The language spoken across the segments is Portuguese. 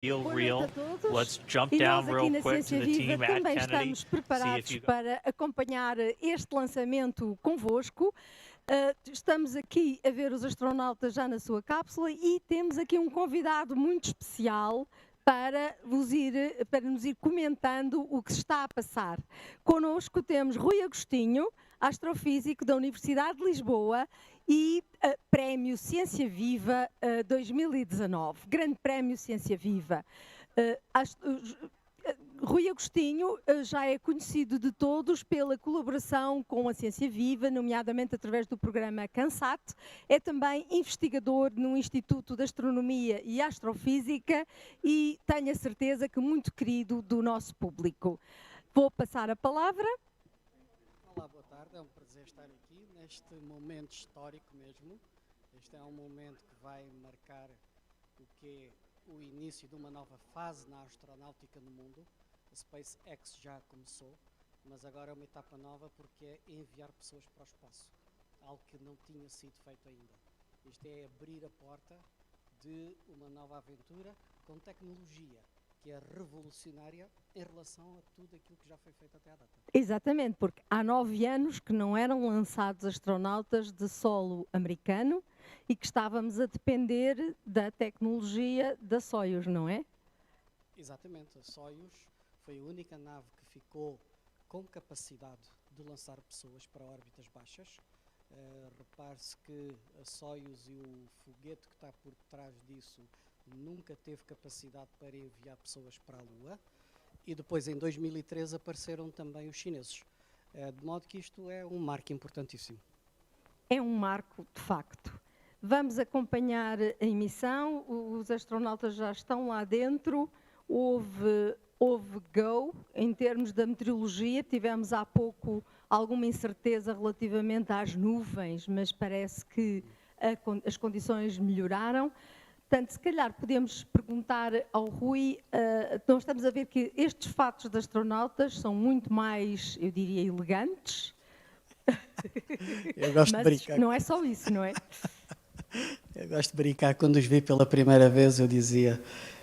feel Boa real. noite a todos. Let's jump E down nós aqui real na quick to Ciência the Viva team at também Kennedy. estamos preparados para acompanhar este lançamento convosco. Estamos aqui a ver os astronautas já na sua cápsula e temos aqui um convidado muito especial para nos ir comentando o que se está a passar. Connosco temos Rui Agostinho, astrofísico da Universidade de Lisboa e Prémio Ciência Viva 2019, Grande Prémio Ciência Viva. Rui Agostinho já é conhecido de todos pela colaboração com a Ciência Viva, nomeadamente através do programa CANSAT. É também investigador no Instituto de Astronomia e Astrofísica e tenho a certeza que muito querido do nosso público. Vou passar a palavra. Olá, boa tarde. É um prazer estar aqui neste momento histórico mesmo. Este é um momento que vai marcar o que é o início de uma nova fase na astronáutica no mundo. A SpaceX já começou, mas agora é uma etapa nova porque é enviar pessoas para o espaço, algo que não tinha sido feito ainda. Isto é abrir a porta de uma nova aventura com tecnologia que é revolucionária em relação a tudo aquilo que já foi feito até à data. Exatamente, porque há 9 anos que não eram lançados astronautas de solo americano e que estávamos a depender da tecnologia da Soyuz, não é? Exatamente, a Soyuz foi a única nave que ficou com capacidade de lançar pessoas para órbitas baixas. Repare-se que a Soyuz e o foguete que está por trás disso nunca teve capacidade para enviar pessoas para a Lua. E depois, em 2013, apareceram também os chineses. De modo que isto é um marco importantíssimo. É um marco, de facto. Vamos acompanhar a emissão, os astronautas já estão lá dentro, houve go em termos da meteorologia, tivemos há pouco alguma incerteza relativamente às nuvens, mas parece que as condições melhoraram. Portanto, se calhar podemos perguntar ao Rui, nós estamos a ver que estes fatos de astronautas são muito mais, eu diria, elegantes. Eu gosto de brincar. Não é só isso, não é? Eu gosto de brincar. Quando os vi pela primeira vez, eu dizia,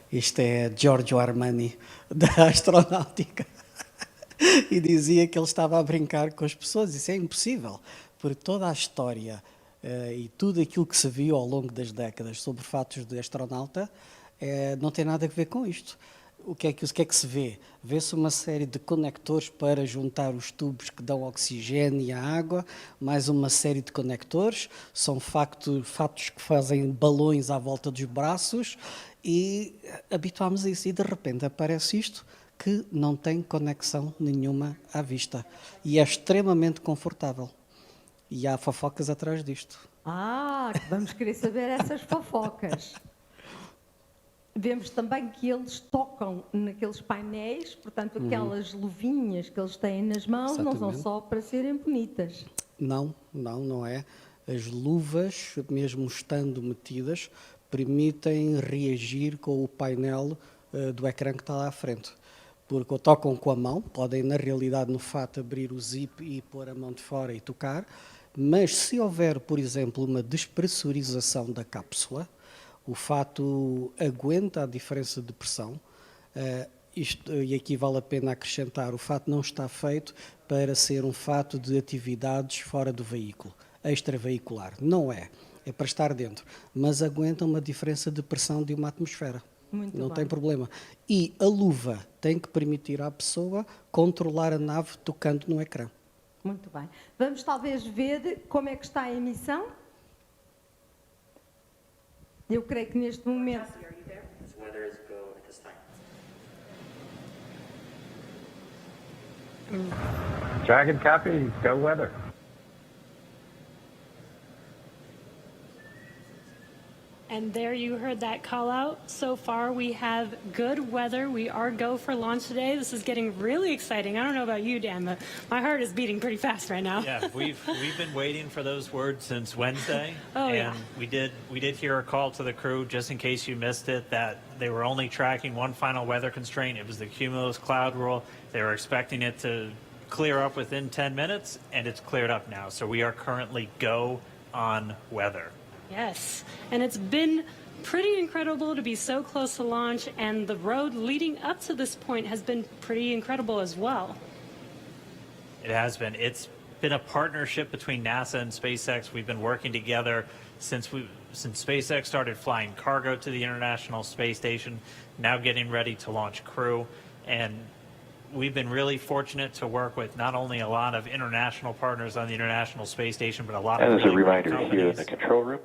isto é Giorgio Armani da astronáutica. E dizia que ele estava a brincar com as pessoas. Isso é impossível, porque toda a história e tudo aquilo que se viu ao longo das décadas sobre fatos de astronauta não tem nada a ver com isto. O que é que se vê? Vê-se uma série de conectores para juntar os tubos que dão oxigênio e a água, mais uma série de conectores, são fatos que fazem balões à volta dos braços e habituámos a isso. E de repente aparece isto que não tem conexão nenhuma à vista e é extremamente confortável. E há fofocas atrás disto. Vamos querer saber essas fofocas. Vemos também que eles tocam naqueles painéis, portanto, aquelas luvinhas que eles têm nas mãos. Exatamente. Não são só para serem bonitas. Não é. As luvas, mesmo estando metidas, permitem reagir com o painel do ecrã que está lá à frente. Porque tocam com a mão, podem, na realidade, no fato, abrir o zip e pôr a mão de fora e tocar, mas se houver, por exemplo, uma despressurização da cápsula, o fato aguenta a diferença de pressão. E aqui vale a pena acrescentar, o fato não está feito para ser um fato de atividades fora do veículo, extraveicular. Não é. É para estar dentro. Mas aguenta uma diferença de pressão de uma atmosfera. Não tem problema. E a luva tem que permitir à pessoa controlar a nave tocando no ecrã. Muito bem. Vamos talvez ver como é que está a emissão. Eu creio que neste momento... Dragon copy, go weather. And there you heard that call out. So far we have good weather. We are go for launch today. This is getting really exciting. I don't know about you, Dan, but my heart is beating pretty fast right now. Yeah, we've been waiting for those words since Wednesday. Oh, and yeah. we did hear a call to the crew, just in case you missed it, that they were only tracking one final weather constraint. It was the cumulus cloud rule. They were expecting it to clear up within 10 minutes, and it's cleared up now. So we are currently go on weather. Yes, and it's been pretty incredible to be so close to launch, and the road leading up to this point has been pretty incredible as well. It has been. It's been a partnership between NASA and SpaceX. We've been working together since SpaceX started flying cargo to the International Space Station, now getting ready to launch Crew. And we've been really fortunate to work with not only a lot of international partners on the International Space Station, but a lot of And as a really great reminder, here in companies. the control room,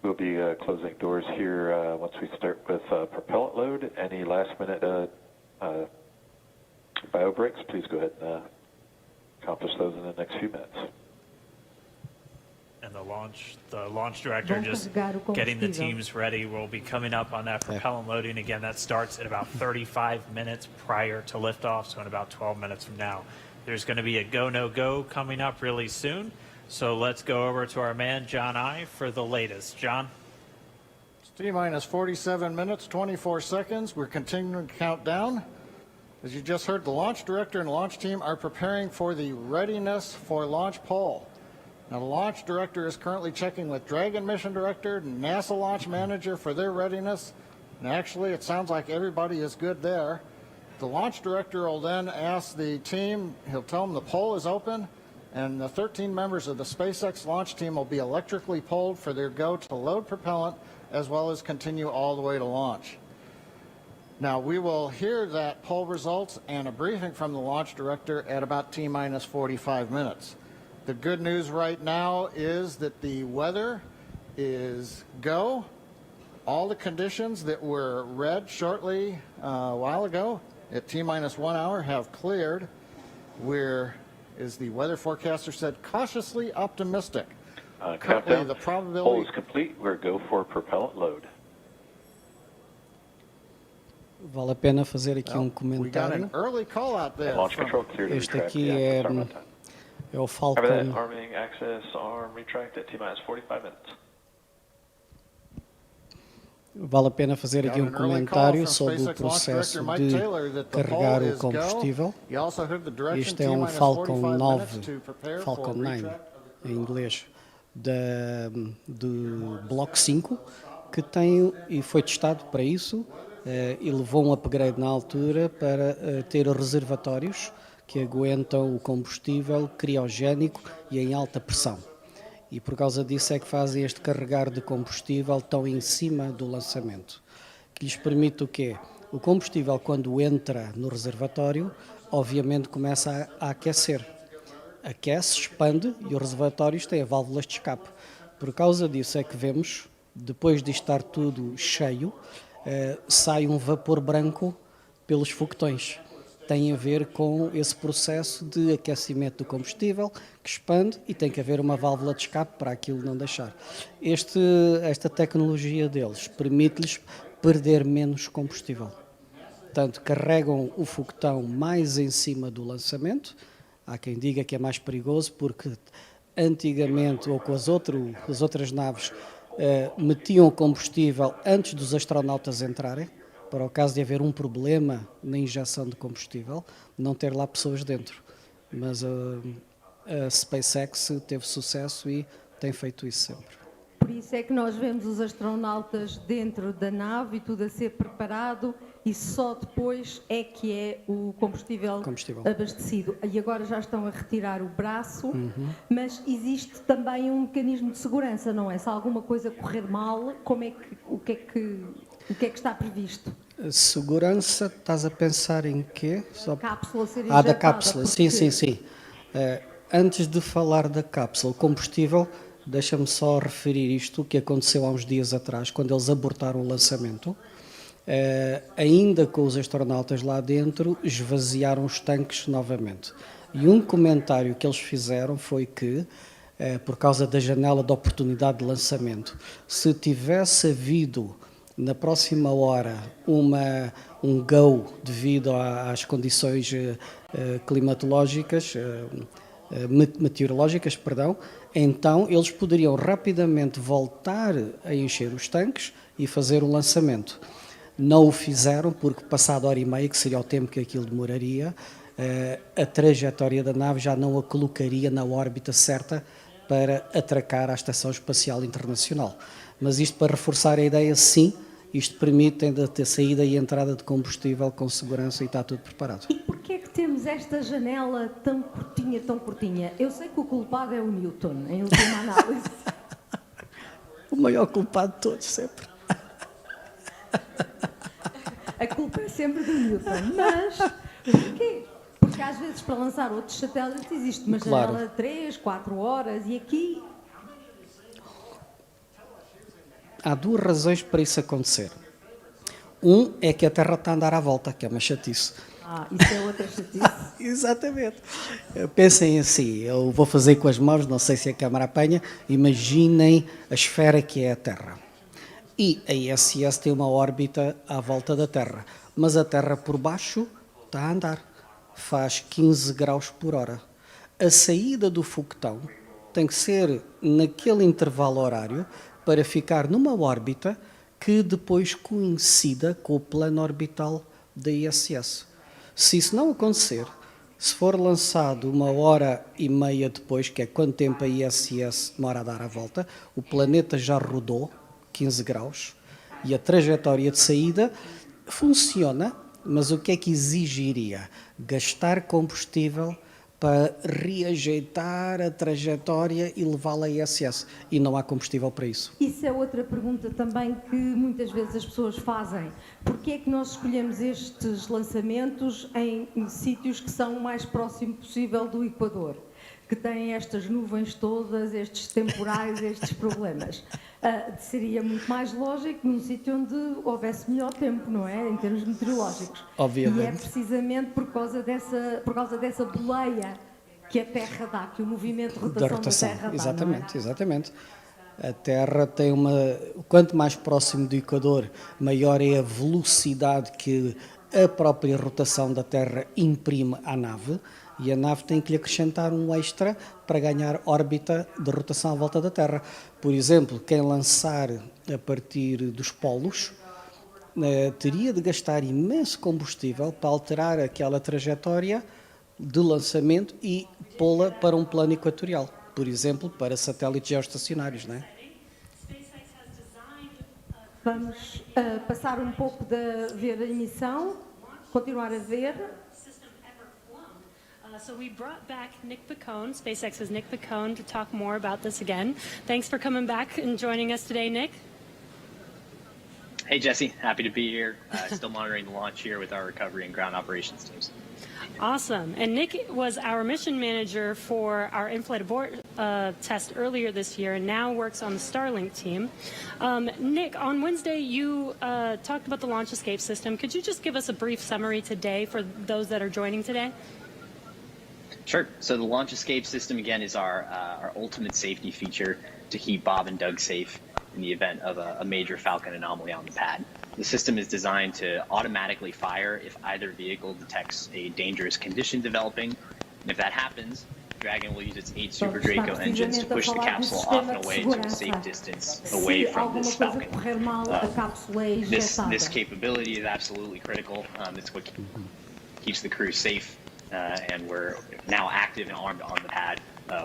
we'll be closing doors here once we start with propellant load. Any last-minute bio breaks, please go ahead and accomplish those in the next few minutes. And the launch director Vão just carregar o getting the combustível. teams ready. We'll be coming up on that propellant loading. Again, that starts at about 35 minutes prior to liftoff, so in about 12 minutes from now. There's going to be a go, no go coming up really soon. So let's go over to our man, John I, for the latest. John? It's T-minus 47 minutes, 24 seconds. We're continuing to count down. As you just heard, the launch director and launch team are preparing for the readiness for launch poll. Now, the launch director is currently checking with Dragon mission director and NASA launch manager for their readiness. And actually, it sounds like everybody is good there. The launch director will then ask the team, he'll tell them the poll is open, and the 13 members of the SpaceX launch team will be electrically polled for their go to load propellant, as well as continue all the way to launch. Now, we will hear that poll results and a briefing from the launch director at about T-minus 45 minutes. The good news right now is that the weather is go. All the conditions that were read shortly a while ago at T-minus 1 hour have cleared. We're, as the weather forecaster said, cautiously optimistic. Currently, Countdown. the Poll probability... is complete. We're go for propellant load. Vale a pena fazer aqui Well, um we got an comentário. early call out there. Launch from- control clear to Este retract aqui the é, start time. é o Cover that. Falcon. Arming access arm retract at T-minus 45 minutes. Vale a pena fazer aqui Got um an early call comentário from sobre o SpaceX launch processo director Mike de Taylor that the carregar poll o is go. combustível. You also heard the direction Este é um T-minus Falcon 45 minutes 9, to prepare Falcon for 9 retract. em inglês, do Bloco 5, que tem e foi testado para isso e levou um upgrade na altura para ter reservatórios que aguentam o combustível criogénico e em alta pressão. E por causa disso é que fazem este carregar de combustível tão em cima do lançamento, que lhes permite o quê? O combustível, quando entra no reservatório, obviamente começa a aquecer. Aquece, expande e os reservatórios têm válvulas de escape. Por causa disso é que vemos, depois de estar tudo cheio, sai um vapor branco pelos foguetões. Tem a ver com esse processo de aquecimento do combustível que expande e tem que haver uma válvula de escape para aquilo não deixar. Esta tecnologia deles permite-lhes perder menos combustível. Portanto, carregam o foguetão mais em cima do lançamento. Há quem diga que é mais perigoso porque antigamente, ou com as outras naves, metiam o combustível antes dos astronautas entrarem, para o caso de haver um problema na injeção de combustível, não ter lá pessoas dentro. Mas a SpaceX teve sucesso e tem feito isso sempre. Por isso é que nós vemos os astronautas dentro da nave e tudo a ser preparado e só depois é que é o combustível abastecido. E agora já estão a retirar o braço, mas existe também um mecanismo de segurança, não é? Se alguma coisa correr mal, o que é que está previsto? Segurança, estás a pensar em quê? Cápsula ser injetada. Da cápsula, sim. Antes de falar da cápsula, o combustível, deixa-me só referir isto que aconteceu há uns dias atrás, quando eles abortaram o lançamento. Ainda com os astronautas lá dentro, esvaziaram os tanques novamente. E um comentário que eles fizeram foi que, por causa da janela de oportunidade de lançamento, se tivesse havido na próxima hora um go devido às condições climatológicas, meteorológicas, então eles poderiam rapidamente voltar a encher os tanques e fazer o lançamento. Não o fizeram porque passado hora e meia, que seria o tempo que aquilo demoraria, a trajetória da nave já não a colocaria na órbita certa para atracar à Estação Espacial Internacional. Mas isto para reforçar a ideia, sim, isto permite ainda ter saída e entrada de combustível com segurança e está tudo preparado. E porquê é que temos esta janela tão curtinha, tão curtinha? Eu sei que o culpado é o Newton, em última análise. O maior culpado de todos, sempre. A culpa é sempre do Newton, mas porquê? Porque às vezes para lançar outros satélites existe uma Claro. janela de 3, 4 horas e aqui Há duas razões para isso acontecer. Um é que a Terra está a andar à volta, que é uma chatice. isso é outra chatice. Exatamente. Pensem assim, eu vou fazer com as mãos, não sei se a câmara apanha, imaginem a esfera que é a Terra. E a ISS tem uma órbita à volta da Terra, mas a Terra por baixo está a andar, faz 15 graus por hora. A saída do foguetão tem que ser naquele intervalo horário para ficar numa órbita que depois coincida com o plano orbital da ISS. Se isso não acontecer, se for lançado 1h30 depois, que é quanto tempo a ISS demora a dar a volta, o planeta já rodou 15 graus e a trajetória de saída funciona, mas o que é que exigiria? Gastar combustível para reajeitar a trajetória e levá-la à ISS. E não há combustível para isso. Isso é outra pergunta também que muitas vezes as pessoas fazem. Porquê é que nós escolhemos estes lançamentos em sítios que são o mais próximo possível do Equador? Que têm estas nuvens todas, estes temporais, estes problemas. Seria muito mais lógico num sítio onde houvesse melhor tempo, não é? Em termos meteorológicos. Obviamente. E é precisamente por causa dessa boleia que a Terra dá, que o movimento de rotação da Terra dá. Exatamente, não é? exatamente. A Terra tem quanto mais próximo do Equador, maior é a velocidade que a própria rotação da Terra imprime à nave, e a nave tem que lhe acrescentar um extra para ganhar órbita de rotação à volta da Terra. Por exemplo, quem lançar a partir dos polos teria de gastar imenso combustível para alterar aquela trajetória de lançamento e pô-la para um plano equatorial, por exemplo, para satélites geoestacionários, não é? Vamos passar um pouco de ver a emissão, continuar a ver. So we brought back Nick Picone, SpaceX's Nick Picone, to talk more about this again. Thanks for coming back and joining us today, Nick. Hey, Jesse. Happy to be here. Still monitoring the launch here with our recovery and ground operations teams. Awesome. And Nick was our mission manager for our in-flight abort test earlier this year and now works on the Starlink team. Nick, on Wednesday, you talked about the launch escape system. Could you just give us a brief summary today for those that are joining today? Sure. So the launch escape system, again, is our ultimate safety feature to keep Bob and Doug safe in the event of a major Falcon anomaly on the pad. The system is designed to automatically fire if either vehicle detects a dangerous condition developing. And if that happens, Dragon will use its 8 Super Draco engines to push the capsule off and away to a safe distance away from this Falcon. This capability is absolutely critical. It's what keeps the crew safe. And we're now active and armed on the pad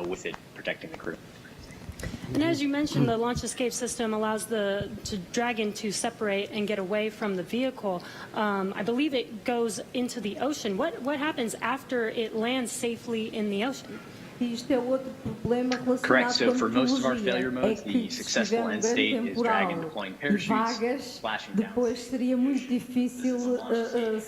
with it protecting the crew. And as you mentioned, the launch escape system allows the Dragon to separate and get away from the vehicle. I believe it goes into the ocean. What happens after it lands safely in the ocean? Isto é outro problema relacionado Correct. So com a for most of our metodologia. failure modes, É the que se successful tiver end grande state is temporal Dragon deploying e parachutes, vagas, splashing down. depois seria muito difícil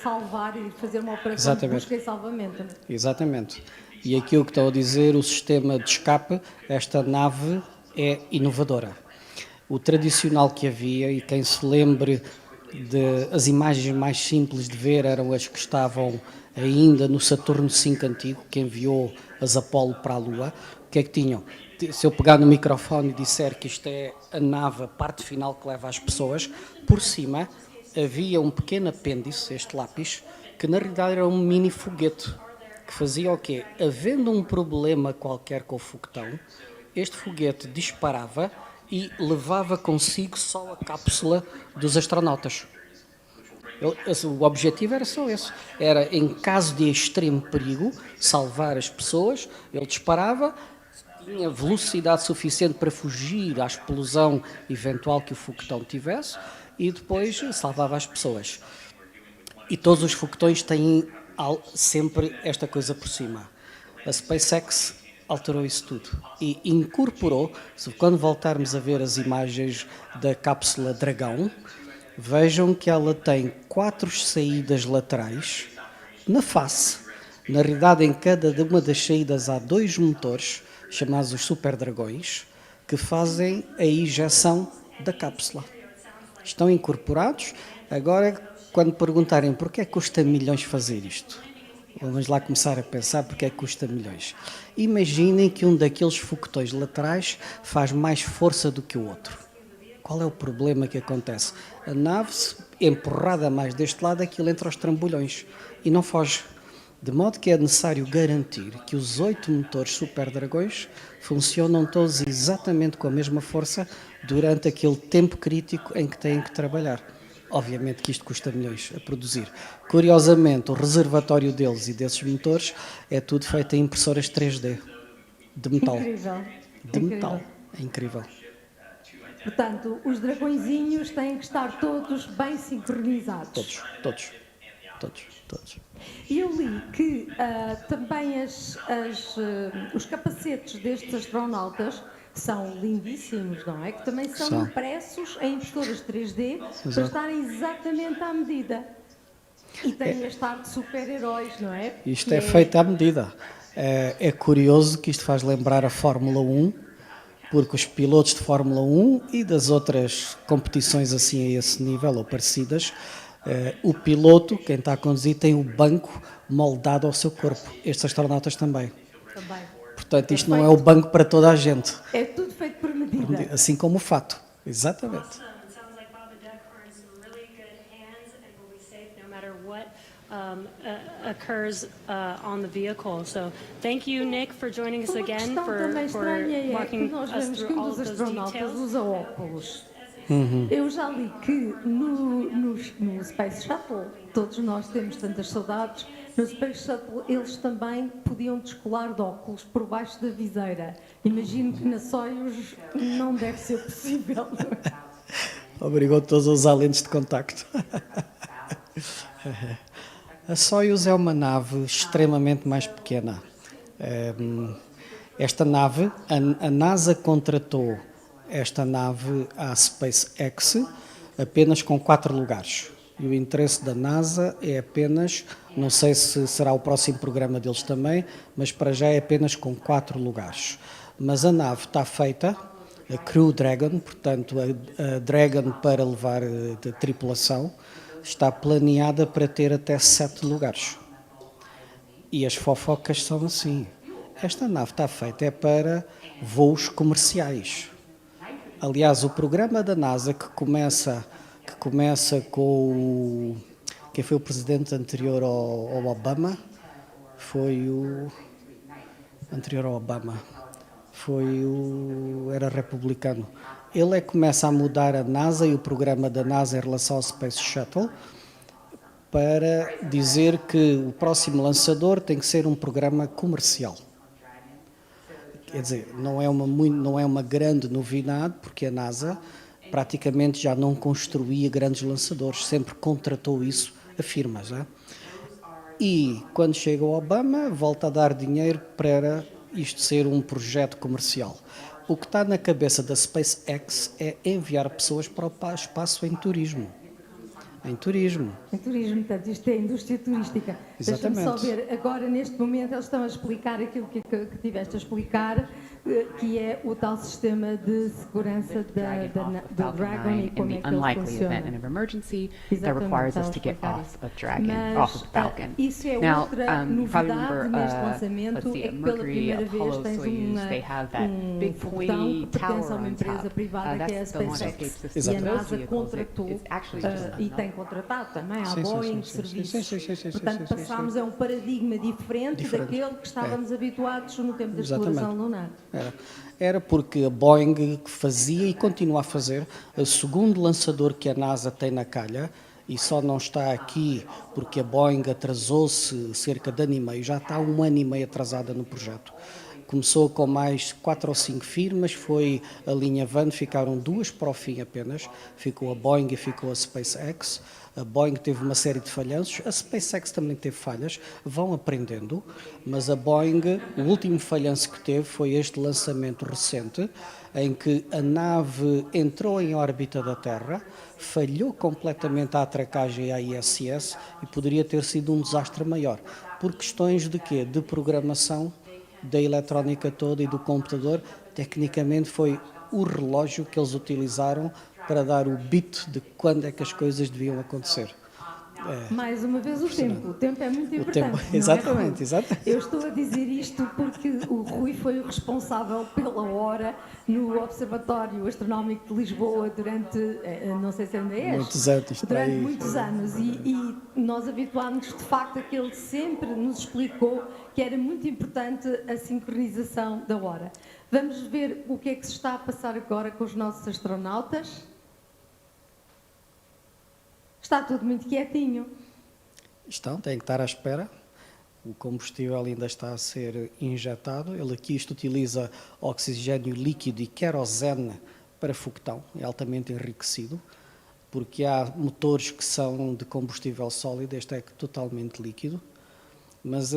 salvar e fazer uma operação de busca e salvamento. Exatamente. E aquilo que estou a dizer, o sistema de escape, esta nave é inovadora. O tradicional que havia, e quem se lembre as imagens mais simples de ver eram as que estavam ainda no Saturno V antigo, que enviou as Apollo para a Lua. O que é que tinham? Se eu pegar no microfone e disser que isto é a nave, a parte final que leva as pessoas, por cima havia um pequeno apêndice, este lápis, que na realidade era um mini foguete, que fazia o quê? Havendo um problema qualquer com o foguetão, este foguete disparava e levava consigo só a cápsula dos astronautas. O objetivo era só esse. Era, em caso de extremo perigo, salvar as pessoas. Ele disparava tinha velocidade suficiente para fugir à explosão eventual que o foguetão tivesse e depois salvava as pessoas. E todos os foguetões têm sempre esta coisa por cima. A SpaceX alterou isso tudo e incorporou, quando voltarmos a ver as imagens da cápsula Dragão, vejam que ela tem 4 saídas laterais na face. Na realidade, em cada uma das saídas há 2 motores, chamados os Super Dragões, que fazem a injeção da cápsula. Estão incorporados. Agora, quando perguntarem porquê é que custa milhões fazer isto, vamos lá começar a pensar porque é que custa milhões. Imaginem que um daqueles foguetões laterais faz mais força do que o outro. Qual é o problema que acontece? A nave, empurrada mais deste lado, aquilo entra aos trambolhões e não foge. De modo que é necessário garantir que os 8 motores Super Dragões funcionam todos exatamente com a mesma força durante aquele tempo crítico em que têm que trabalhar. Obviamente que isto custa milhões a produzir. Curiosamente, o reservatório deles e desses motores é tudo feito em impressoras 3D, de metal. Incrível. De metal. É incrível. Portanto, os dragõezinhos têm que estar todos bem sincronizados. Todos. E eu li que também os capacetes destes astronautas são lindíssimos, não é? Que também são impressos em impressoras 3D para estarem exatamente à medida. E têm este ar de super-heróis, não é? Isto é feito à medida. É curioso que isto faz lembrar a Fórmula 1, porque os pilotos de Fórmula 1 e das outras competições assim a esse nível ou parecidas, o piloto, quem está a conduzir, tem o banco moldado ao seu corpo. Estes astronautas também. Portanto, isto não é o banco para toda a gente. É tudo feito por medida. Assim como o fato. Exatamente. It sounds like Bob and Doug are in some really good hands and will be safe no matter what occurs on the vehicle. So thank you, Nick, for joining us Uma again, questão for também estranha é que walking nós us vemos que through um all dos of those astronautas details. usa óculos. Eu já li que no Space Shuttle, todos nós temos tantas saudades, no Space Shuttle eles também podiam descolar de óculos por baixo da viseira. Imagino que na Soyuz não deve ser possível. Obrigou todos a usar lentes de contacto. A Soyuz é uma nave extremamente mais pequena. Esta nave, a NASA contratou esta nave à SpaceX apenas com 4 lugares. E o interesse da NASA é apenas, não sei se será o próximo programa deles também, mas para já é apenas com 4 lugares. Mas a nave está feita, a Crew Dragon, portanto a Dragon para levar de tripulação, está planeada para ter até 7 lugares. E as fofocas são assim. Esta nave está feita para voos comerciais. Aliás, o programa da NASA que começa com quem foi o presidente anterior ao Obama, era republicano. Ele começa a mudar a NASA e o programa da NASA em relação ao Space Shuttle para dizer que o próximo lançador tem que ser um programa comercial. Quer dizer, não é uma grande novidade, porque a NASA praticamente já não construía grandes lançadores, sempre contratou isso a firmas. E quando chega o Obama, volta a dar dinheiro para isto ser um projeto comercial. O que está na cabeça da SpaceX é enviar pessoas para o espaço em turismo. Em turismo, portanto, isto é indústria turística. Exatamente. Deixa-me só ver, agora neste momento eles estão a explicar aquilo que tiveste a explicar, que é o tal sistema de segurança do Dragon e como é que ele funciona. Mas isso é outra novidade neste lançamento, é que pela primeira vez tens um foguetão que pertence a uma empresa privada que é a SpaceX. E a NASA contratou e tem contratado também a Boeing serviços. Portanto, passámos a um paradigma diferente daquele que estávamos habituados no tempo da exploração lunar. Era porque a Boeing fazia e continua a fazer o segundo lançador que a NASA tem na calha, e só não está aqui porque a Boeing atrasou-se cerca de ano e meio, já está 1 ano e meio atrasada no projeto. Começou com mais 4 ou 5 firmas, foi a linha Van, ficaram 2 para o fim apenas, ficou a Boeing e ficou a SpaceX. A Boeing teve uma série de falhanços, a SpaceX também teve falhas, vão aprendendo, mas a Boeing, o último falhanço que teve foi este lançamento recente, em que a nave entrou em órbita da Terra, falhou completamente a atracagem à ISS e poderia ter sido um desastre maior. Por questões de quê? De programação da eletrónica toda e do computador. Tecnicamente foi o relógio que eles utilizaram para dar o bit de quando é que as coisas deviam acontecer. Mais uma vez o tempo é muito importante. tempo, não é, exatamente, Rui? exatamente. Eu estou a dizer isto porque o Rui foi o responsável pela hora no Observatório Astronómico de Lisboa durante, não sei se ainda és, Muitos anos, está durante aí. muitos anos e nós habituámos de facto a que ele sempre nos explicou que era muito importante a sincronização da hora. Vamos ver o que é que se está a passar agora com os nossos astronautas. Está tudo muito quietinho. Têm que estar à espera. O combustível ainda está a ser injetado. Isto utiliza oxigênio líquido e querosene para foguetão, é altamente enriquecido, porque há motores que são de combustível sólido, este é totalmente líquido. Mas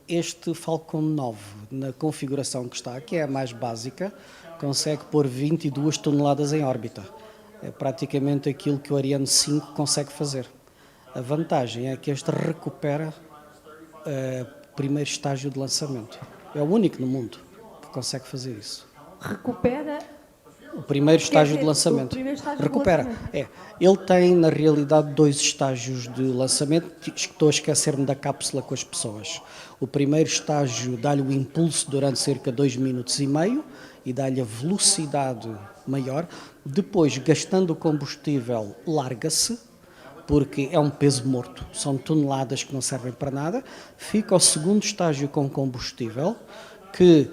este Falcon 9, na configuração que está, que é a mais básica, consegue pôr 22 toneladas em órbita. É praticamente aquilo que o Ariane 5 consegue fazer. A vantagem é que este recupera o primeiro estágio de lançamento. É o único no mundo que consegue fazer isso. Recupera O primeiro estágio de o lançamento. primeiro estágio de Recupera. lançamento. Ele tem, na realidade, 2 estágios de lançamento. Estou a esquecer-me da cápsula com as pessoas. O primeiro estágio dá-lhe o impulso durante cerca de 2 minutos e meio e dá-lhe a velocidade maior. Depois, gastando o combustível, larga-se, porque é um peso morto, são toneladas que não servem para nada. Fica o segundo estágio com combustível, que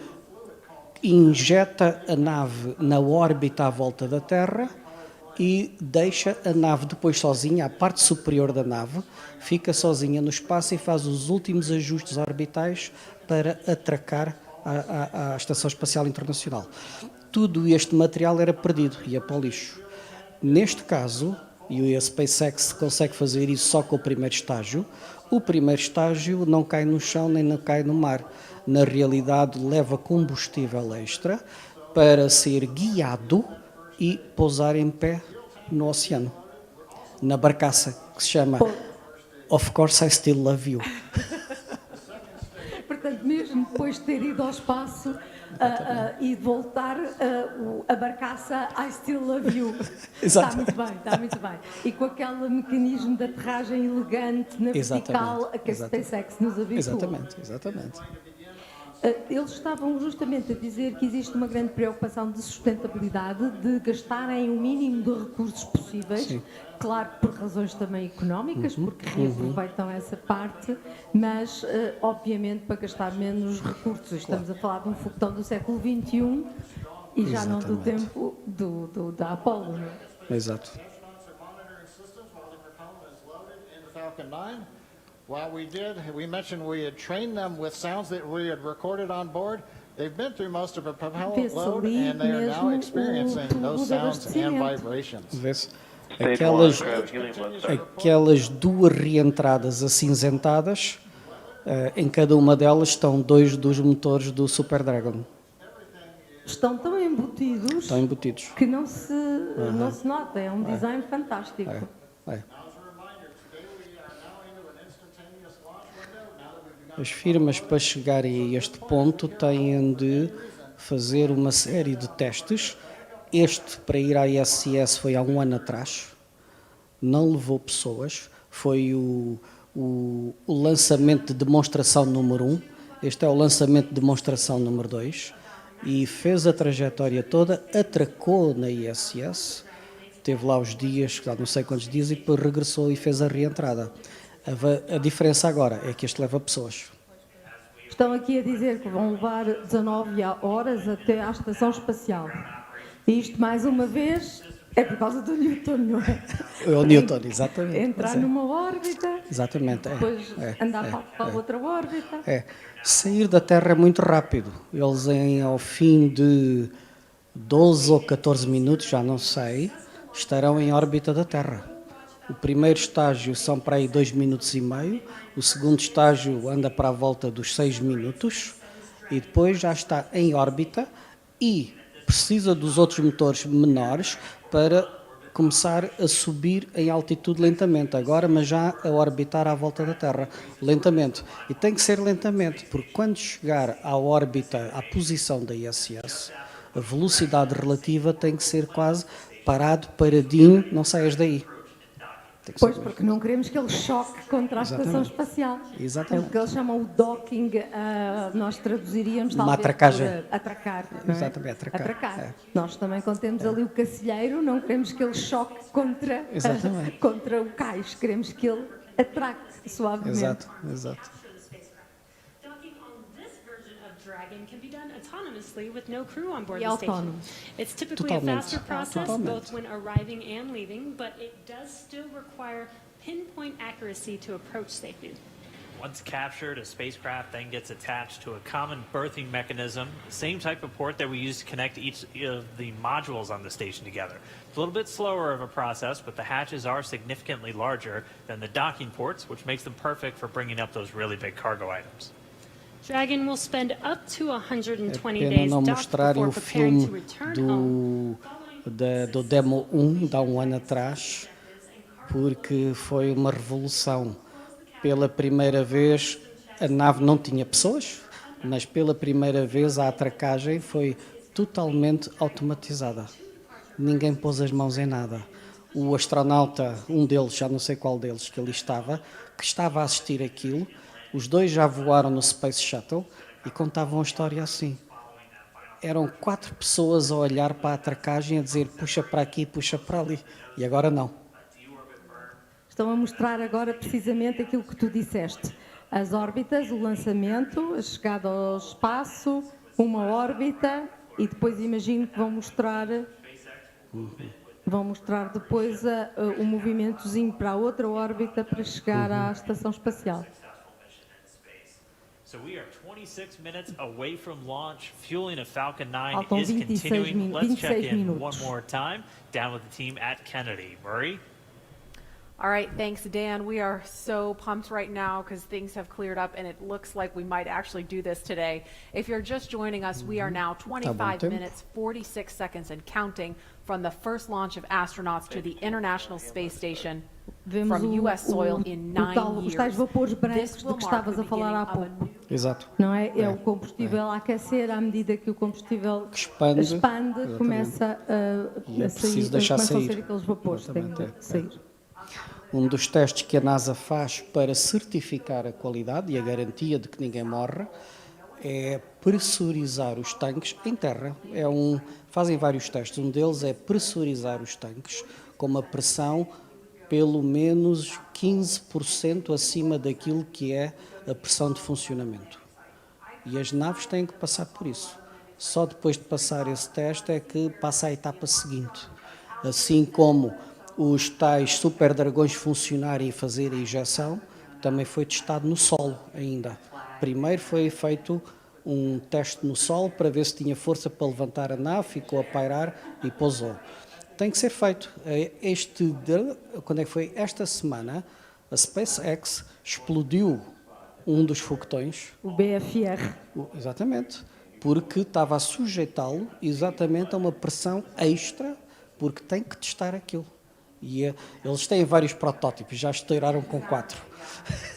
injeta a nave na órbita à volta da Terra e deixa a nave depois sozinha, a parte superior da nave, fica sozinha no espaço e faz os últimos ajustes orbitais para atracar à Estação Espacial Internacional. Tudo este material era perdido, ia para o lixo. Neste caso, e a SpaceX consegue fazer isso só com o primeiro estágio, o primeiro estágio não cai no chão nem não cai no mar. Na realidade, leva combustível extra para ser guiado e pousar em pé no oceano, na barcaça que se chama Of Course I Still Love You. Portanto, mesmo depois de ter ido ao espaço e de voltar, a barcaça I Still Love You. Está muito bem, está muito bem. E com aquele mecanismo de aterragem elegante na vertical a que a SpaceX nos habituou. Exatamente. Eles estavam justamente a dizer que existe uma grande preocupação de sustentabilidade, de gastarem o mínimo de recursos possíveis, Sim. claro que por razões também económicas, porque reaproveitam essa parte, mas obviamente para gastar menos recursos. Estamos a falar de um foguetão do século XXI e já não do tempo da Apollo, não é? Exato. Falcon 9. What we did, we mentioned we had trained them with sounds that we had recorded on board. They've been through most of the propellant load and they are now experiencing those sounds and vibrations. Vê-se? Stage 1, Aquelas 2 reentradas acinzentadas, em cada uma delas estão 2 dos motores do Super Dragon. Estão tão embutidos, Estão embutidos. que não se nota, é um design fantástico. É. As firmas, para chegarem a este ponto, têm de fazer uma série de testes. Este, para ir à ISS, foi há 1 ano atrás. Não levou pessoas. Foi o lançamento de demonstração número 1. Este é o lançamento de demonstração número 2. E fez a trajetória toda, atracou na ISS. Teve lá os dias, não sei quantos dias, e depois regressou e fez a reentrada. A diferença agora é que este leva pessoas. Estão aqui a dizer que vão levar 19 horas até à Estação Espacial. E isto, mais uma vez, É por causa do Newton, não é? É o Newton, exatamente. Entrar Pois é. numa órbita, Exatamente. depois andar para a outra órbita. Sair da Terra é muito rápido. Eles, ao fim de 12 ou 14 minutos, já não sei, estarão em órbita da Terra. O primeiro estágio são para aí 2 minutos e meio, o segundo estágio anda para a volta dos 6 minutos e depois já está em órbita e precisa dos outros motores menores para começar a subir em altitude lentamente, agora, mas já a orbitar à volta da Terra, lentamente. E tem que ser lentamente, porque quando chegar à órbita, à posição da ISS, a velocidade relativa tem que ser quase paradinho, não saias daí. Tem que Pois, ser- porque não queremos que ele choque contra a estação Exatamente. espacial. Exatamente. É o que eles chamam o docking, nós traduziríamos Uma talvez atracagem. por atracar. Não é? Exatamente, atracar. É. Nós também, quando temos ali o cacilheiro, não queremos que ele choque contra, Exatamente. contra o cais, queremos que ele atraque suavemente. Exato, exato. Docking on this version of Dragon can be done autonomously with no crew on board E the station. autónomo. It's typically a Totalmente. faster process Totalmente. both when arriving and leaving, but it does still require pinpoint accuracy to approach safety. Once captured, a spacecraft then gets attached to a common berthing mechanism, the same type of port that we use to connect each of the modules on the station together. It's a little bit slower of a process, but the hatches are significantly larger than the docking ports, which makes them perfect for bringing up those really big cargo items. Dragon will spend up to 120 Pena days não docked mostrarem before o preparing to filme return home. do Demo 1, de há um ano atrás, porque foi uma revolução. Pela primeira vez, a nave não tinha pessoas, mas pela primeira vez a atracagem foi totalmente automatizada. Ninguém pôs as mãos em nada. O astronauta, um deles, já não sei qual deles que ali estava, que estava a assistir aquilo, os dois já voaram no Space Shuttle e contavam a história assim. Eram 4 pessoas a olhar para a atracagem a dizer puxa para aqui, puxa para ali. E agora não. Estão a mostrar agora precisamente aquilo que tu disseste. As órbitas, o lançamento, a chegada ao espaço, uma órbita e depois imagino que vão mostrar depois o movimentozinho para a outra órbita para chegar à estação espacial. So we are 26 minutes away from launch. Fueling of Falcon 9 Faltam is 26 continuing. Let's check 26 in minutos. one more time. Down with the team at Kennedy. Murray? All right, thanks, Dan. We are so pumped right now because things have cleared up and it looks like we might actually do this today. If you're just joining us, we are now 25 tempo. minutes, 46 seconds and counting from the first launch of astronauts to the International Space Station Vemos from U.S. soil in 9 os tais years. vapores brancos This de will que mark estavas the a falar há beginning of a pouco. new Exato. Não é? É o combustível a aquecer à medida que o combustível Expande. expande, começa E é a sair, preciso deixar começam a sair. sair aqueles vapores que têm Exatamente, de sair. Um dos testes que a NASA faz para certificar a qualidade e a garantia de que ninguém morre é pressurizar os tanques em terra. Fazem vários testes. Um deles é pressurizar os tanques com uma pressão pelo menos 15% acima daquilo que é a pressão de funcionamento. E as naves têm que passar por isso. Só depois de passar esse teste é que passa à etapa seguinte. Assim como os tais super dragões funcionarem e fazer a injeção, também foi testado no solo ainda. Primeiro foi feito um teste no solo para ver se tinha força para levantar a nave, ficou a pairar e pousou. Tem que ser feito. Quando é que foi? Esta semana, a SpaceX explodiu um dos foguetões. O BFR. Exatamente. Porque estava a sujeitá-lo exatamente a uma pressão extra, porque tem que testar aquilo. E eles têm vários protótipos, já estouraram com 4.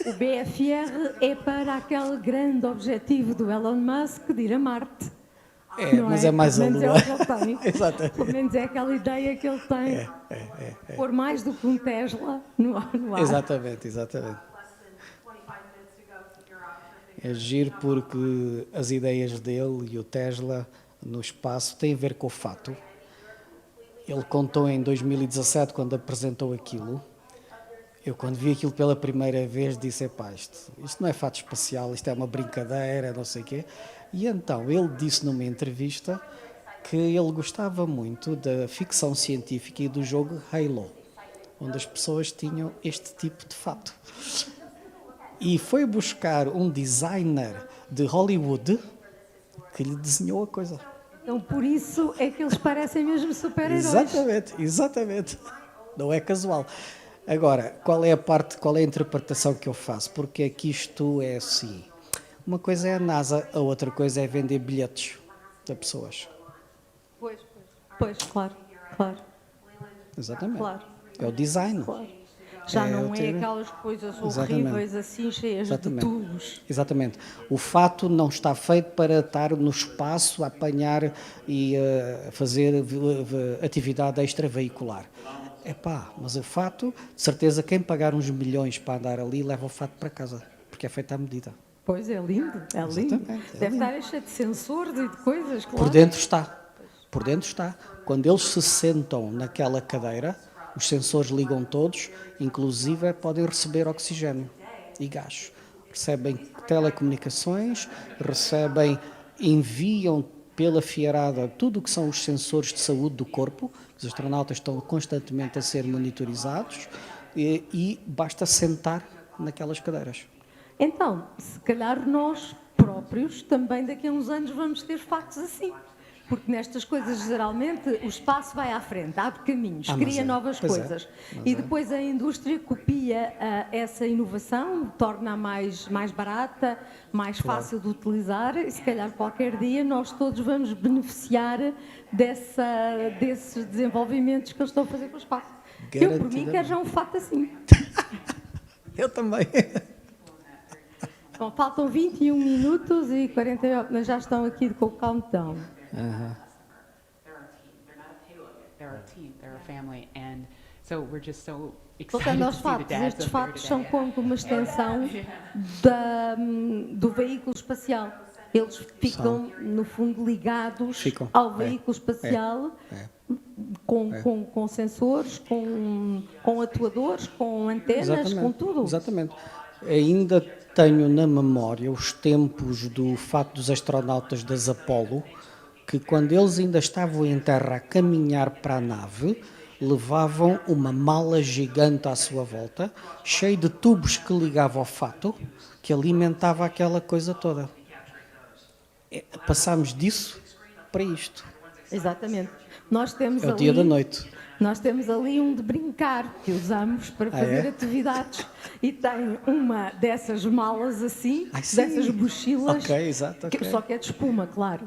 O BFR é para aquele grande objetivo do Elon Musk de ir a Marte. Não Mas é mais a Pelo menos Lua. é o que ele tem. Exatamente. Pelo menos é aquela ideia que ele tem. Pôr mais do que um Tesla no ar. Exatamente. É giro porque as ideias dele e o Tesla no espaço têm a ver com o fato. Ele contou em 2017, quando apresentou aquilo. Eu, quando vi aquilo pela primeira vez, disse: epá, isto não é fato espacial, isto é uma brincadeira, não sei o quê. E então ele disse numa entrevista que ele gostava muito da ficção científica e do jogo Halo, onde as pessoas tinham este tipo de fato. E foi buscar um designer de Hollywood que lhe desenhou a coisa. Então, por isso é que eles parecem mesmo super-heróis. Exatamente, exatamente. Não é casual. Agora, qual é a interpretação que eu faço? Porque é que isto é assim. Uma coisa é a NASA, a outra coisa é vender bilhetes a pessoas. Pois, claro. Exatamente. Claro. É o design. Claro. Já não é aquelas coisas horríveis assim, cheias de tubos. Exatamente. O fato não está feito para estar no espaço a apanhar e fazer atividade extraveicular. Mas o fato, de certeza, quem pagar uns milhões para andar ali leva o fato para casa, porque é feito à medida. Pois é lindo, é lindo. Exatamente, Deve estar cheio de sensores e de coisas, claro. Por dentro está. Quando eles se sentam naquela cadeira, os sensores ligam todos, inclusive podem receber oxigênio e gás. Recebem telecomunicações, enviam pela fiarada tudo o que são os sensores de saúde do corpo. Os astronautas estão constantemente a ser monitorizados e basta sentar naquelas cadeiras. Então, se calhar nós próprios também daqui a uns anos vamos ter fatos assim. Porque nestas coisas, geralmente, o espaço vai à frente, abre caminhos, cria novas coisas. E depois a indústria copia essa inovação, torna-a mais barata, mais fácil de utilizar e, se calhar, qualquer dia nós todos vamos beneficiar desses desenvolvimentos que eles estão a fazer com o espaço. Eu, por mim, quero já um fato assim. Eu também. Bom, faltam 21 minutos e 48, mas já estão aqui com o countdown. They're not a payload. They're a team. They're a family, and so we're just so excited Voltando to aos see the fatos, dads estes up there fatos são today. como uma extensão do veículo espacial. Eles ficam, no fundo, ligados ao veículo espacial com sensores, com atuadores, com antenas, com tudo. Exatamente. Ainda tenho na memória os tempos do fato dos astronautas das Apollo, que quando eles ainda estavam em terra a caminhar para a nave, levavam uma mala gigante à sua volta, cheia de tubos que ligavam ao fato, que alimentava aquela coisa toda. Passámos disso para isto. Exatamente. Nós temos É o dia da noite. Nós temos ali um de brincar, que usamos para fazer atividades. E tem uma dessas malas assim, dessas mochilas, só que é de espuma, claro.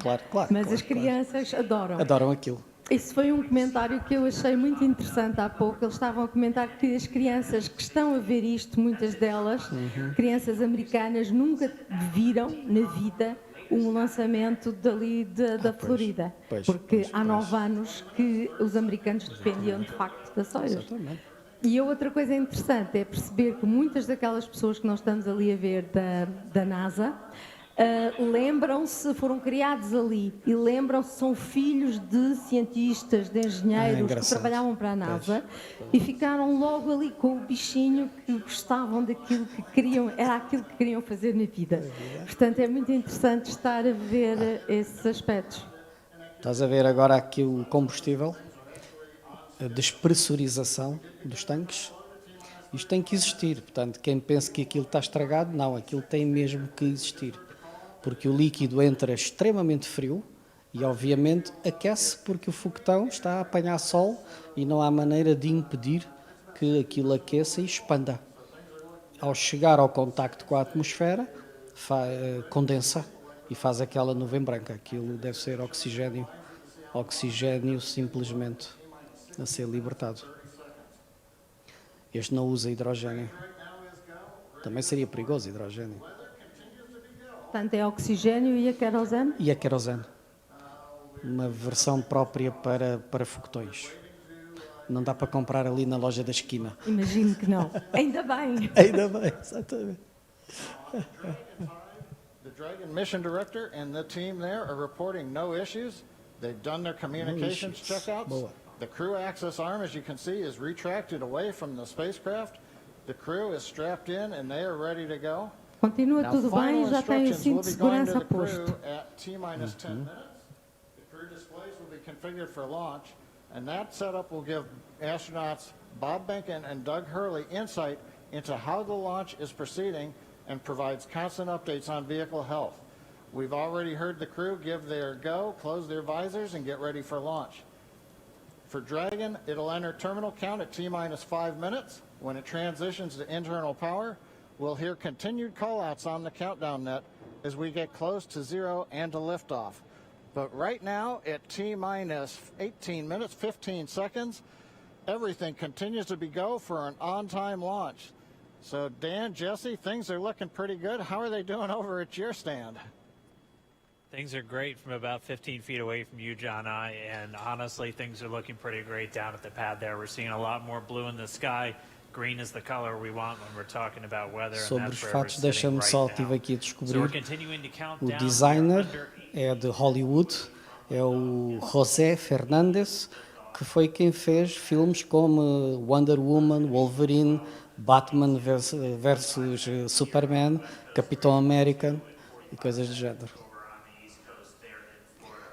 Mas as crianças adoram. Adoram aquilo. Isso foi um comentário que eu achei muito interessante há pouco. Eles estavam a comentar que as crianças que estão a ver isto, muitas delas, crianças americanas, nunca viram na vida um lançamento dali da Florida. Porque há 9 anos que os americanos dependiam de facto das Soyuz. E a outra coisa interessante é perceber que muitas daquelas pessoas que nós estamos ali a ver da NASA lembram-se, foram criados ali e lembram-se, são filhos de cientistas, de engenheiros que trabalhavam para a NASA e ficaram logo ali com o bichinho que gostavam daquilo que queriam, era aquilo que queriam fazer na vida. Portanto, é muito interessante estar a ver esses aspectos. Estás a ver agora aqui o combustível, a despressurização dos tanques. Isto tem que existir, portanto, quem pensa que aquilo está estragado, não, aquilo tem mesmo que existir. Porque o líquido entra extremamente frio e, obviamente, aquece porque o foguetão está a apanhar sol e não há maneira de impedir que aquilo aqueça e expanda. Ao chegar ao contacto com a atmosfera, condensa e faz aquela nuvem branca. Aquilo deve ser oxigênio simplesmente a ser libertado. Este não usa hidrogênio. Também seria perigoso hidrogênio. Portanto, é oxigênio e a querosene? E a querosene. Uma versão própria para foguetões. Não dá para comprar ali na loja da esquina. Imagino que não. Ainda bem. Ainda bem, exatamente. The Dragon mission director and the team there are reporting no issues. They've done their communications checkouts. Boa. The crew access arm, as you can see, is retracted away from the spacecraft. The crew is strapped in and they are ready to go. Continua tudo bem, já tem o cinto de segurança posto. At T-10 minutes. The crew displays will configured for launch, and that setup will give astronauts Bob Behnken and Doug Hurley insight into how the launch is proceeding and provides constant updates on vehicle health. We've already heard the crew give their go, close their visors, and get ready for launch. For Dragon, it'll enter terminal count at T-minus 5 minutes. When it transitions to internal power, we'll hear continued call-outs on the countdown net as we get close to zero and to liftoff. But right now, at T-minus 18 minutes, 15 seconds, everything continues to be go for an on-time launch. So Dan, Jesse, things are looking pretty good. How are they doing over at your stand? Things are great from about 15 feet away from you, John I, and honestly, things are looking pretty great down at the pad there. We're seeing a lot more blue in the sky. Green is the color we want when we're talking about weather, and Sobre os that's where we're fatos, sitting deixa-me right só, now. tive aqui a So we're descobrir. continuing to count O down. designer We're under é de Hollywood, é o José Fernandes, que foi quem fez filmes como Wonder Woman, Wolverine, Batman versus Superman, Capitão América e coisas do género. over on the East Coast there in Florida.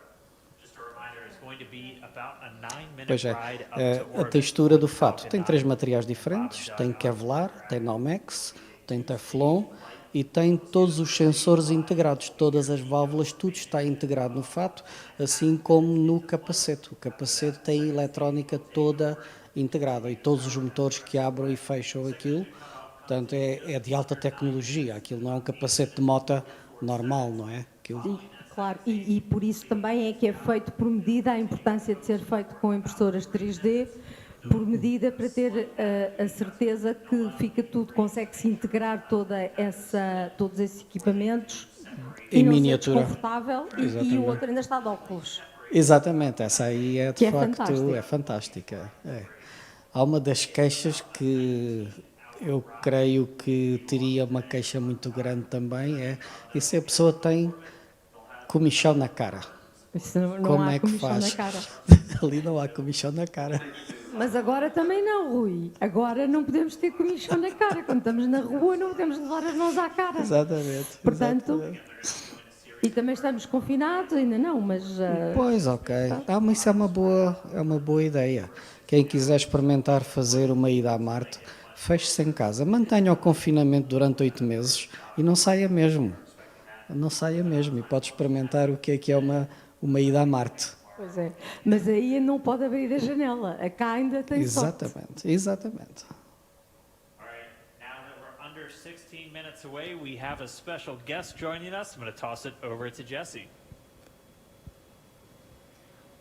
Just a reminder, it's going to be about a 9-minute Pois é, ride up to a orbit textura do with fato Falcon tem 3 materiais diferentes, tem Kevlar, tem Nomex, tem Teflon e tem todos os sensores integrados, todas as válvulas, tudo está integrado no fato, assim como no capacete. O capacete tem a eletrónica toda integrada e todos os motores que abrem e fecham aquilo, portanto é de alta tecnologia, aquilo não é um capacete de moto normal, não é? Aquilo... Claro, e por isso também é que é feito por medida, a importância de ser feito com impressoras 3D, por medida para ter a certeza que fica tudo, consegue-se integrar todos esses equipamentos Em e não miniatura. ser desconfortável e Exatamente. o outro ainda está de óculos. Exatamente, essa aí é de Que é facto fantástica. é fantástica. É. Há uma das queixas que eu creio que teria uma queixa muito grande também, e se a pessoa tem comichão na cara. Isso não Como há é que comichão faz? na cara. Ali não há comichão na cara. Mas agora também não, Rui. Agora não podemos ter comichão na cara. Quando estamos na rua não podemos levar as mãos à cara. Exatamente. Portanto, exatamente. e também estamos confinados, ainda não, mas... Pois, ok. Mas isso é uma boa ideia. Quem quiser experimentar fazer uma ida a Marte, feche-se em casa. Mantenha o confinamento durante 8 meses e não saia mesmo. Não saia mesmo e pode experimentar o que é uma ida a Marte. Pois é, mas aí não pode abrir a janela. A cá ainda tem sorte. Exatamente. All right, now that we're under 16 minutes away, we have a special guest joining us. I'm going to toss it over to Jesse.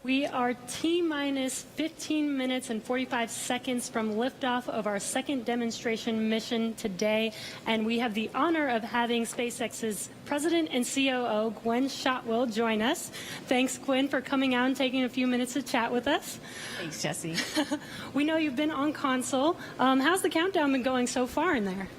We are T-minus 15 minutes and 45 seconds from liftoff of our second demonstration mission today, and we have the honor of having SpaceX's President and COO, Gwen Shotwell, join us. Thanks, Gwen, for coming out and taking a few minutes to chat with us. Thanks, Jesse. We know you've been on console. How's the countdown been going so far in there?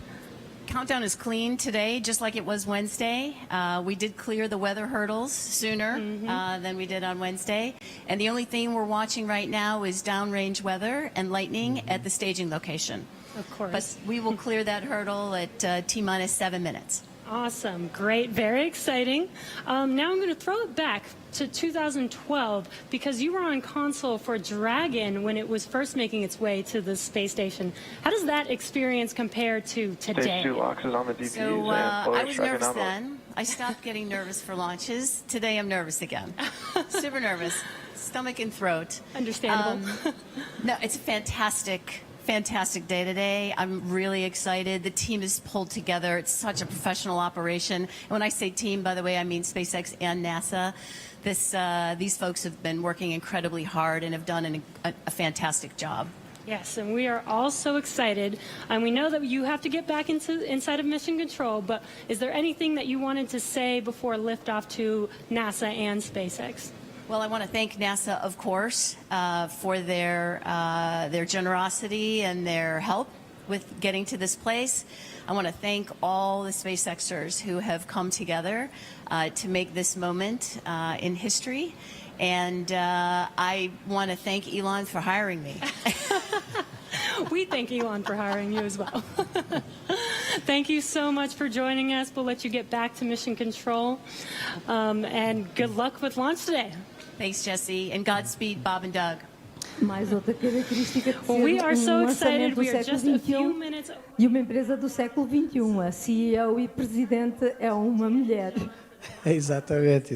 Countdown is clean today, just like it was Wednesday. We did clear the weather hurdles sooner than we did on Wednesday. And the only thing we're watching right now is downrange weather and lightning at the staging location. Of course. But we will clear that hurdle at T-minus 7 minutes. Awesome, great, very exciting. Now I'm going to throw it back to 2012 because you were on console for Dragon when it was first making its way to the space station. How does that experience compare to today? Stage 2 locks is on the DPUs So and I was Dragon nervous on. then. I stopped getting nervous for launches. Today I'm nervous again. Super nervous. Stomach and throat. Understandable. No, it's a fantastic day today. I'm really excited. The team is pulled together. It's such a professional operation. And when I say team, by the way, I mean SpaceX and NASA. These folks have been working incredibly hard and have done a fantastic job. Yes, and we are all so excited. And we know that you have to get back inside of Mission Control, but is there anything that you wanted to say before liftoff to NASA and SpaceX? Well, I want to thank NASA, of course, for their generosity and their help with getting to this place. I want to thank all the SpaceXers who have come together to make this moment in history. And I want to thank Elon for hiring me. We thank Elon for hiring you as well. Thank you so much for joining us. We'll let you get back to Mission Control. And good luck with launch today. Thanks, Jesse, and Godspeed, Bob and Doug. Mais outra característica de ser Well, we are so lançamento excited. do We are século just a few XXI minutes. e uma empresa do século XXI. A CEO e presidente é uma mulher. Exatamente.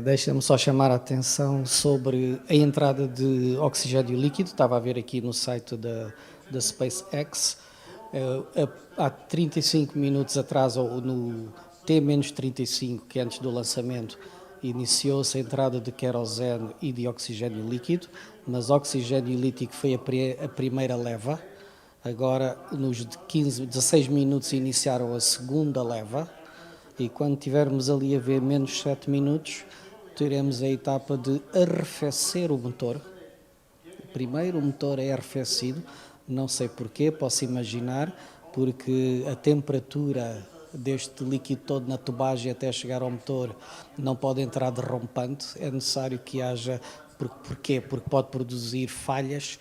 Deixa-me só chamar a atenção sobre a entrada de oxigênio líquido. Estava a ver aqui no site da SpaceX. Há 35 minutos atrás, ou no T-35, que é antes do lançamento, iniciou-se a entrada de querosene e de oxigênio líquido, mas oxigênio líquido foi a primeira leva. Agora, nos 16 minutos, iniciaram a segunda leva, e quando tivermos ali a ver menos 7 minutos, teremos a etapa de arrefecer o motor. Primeiro o motor é arrefecido, não sei porquê, posso imaginar, porque a temperatura deste líquido todo na tubagem até chegar ao motor não pode entrar derrompante, é necessário que haja, porquê? Porque pode produzir falhas,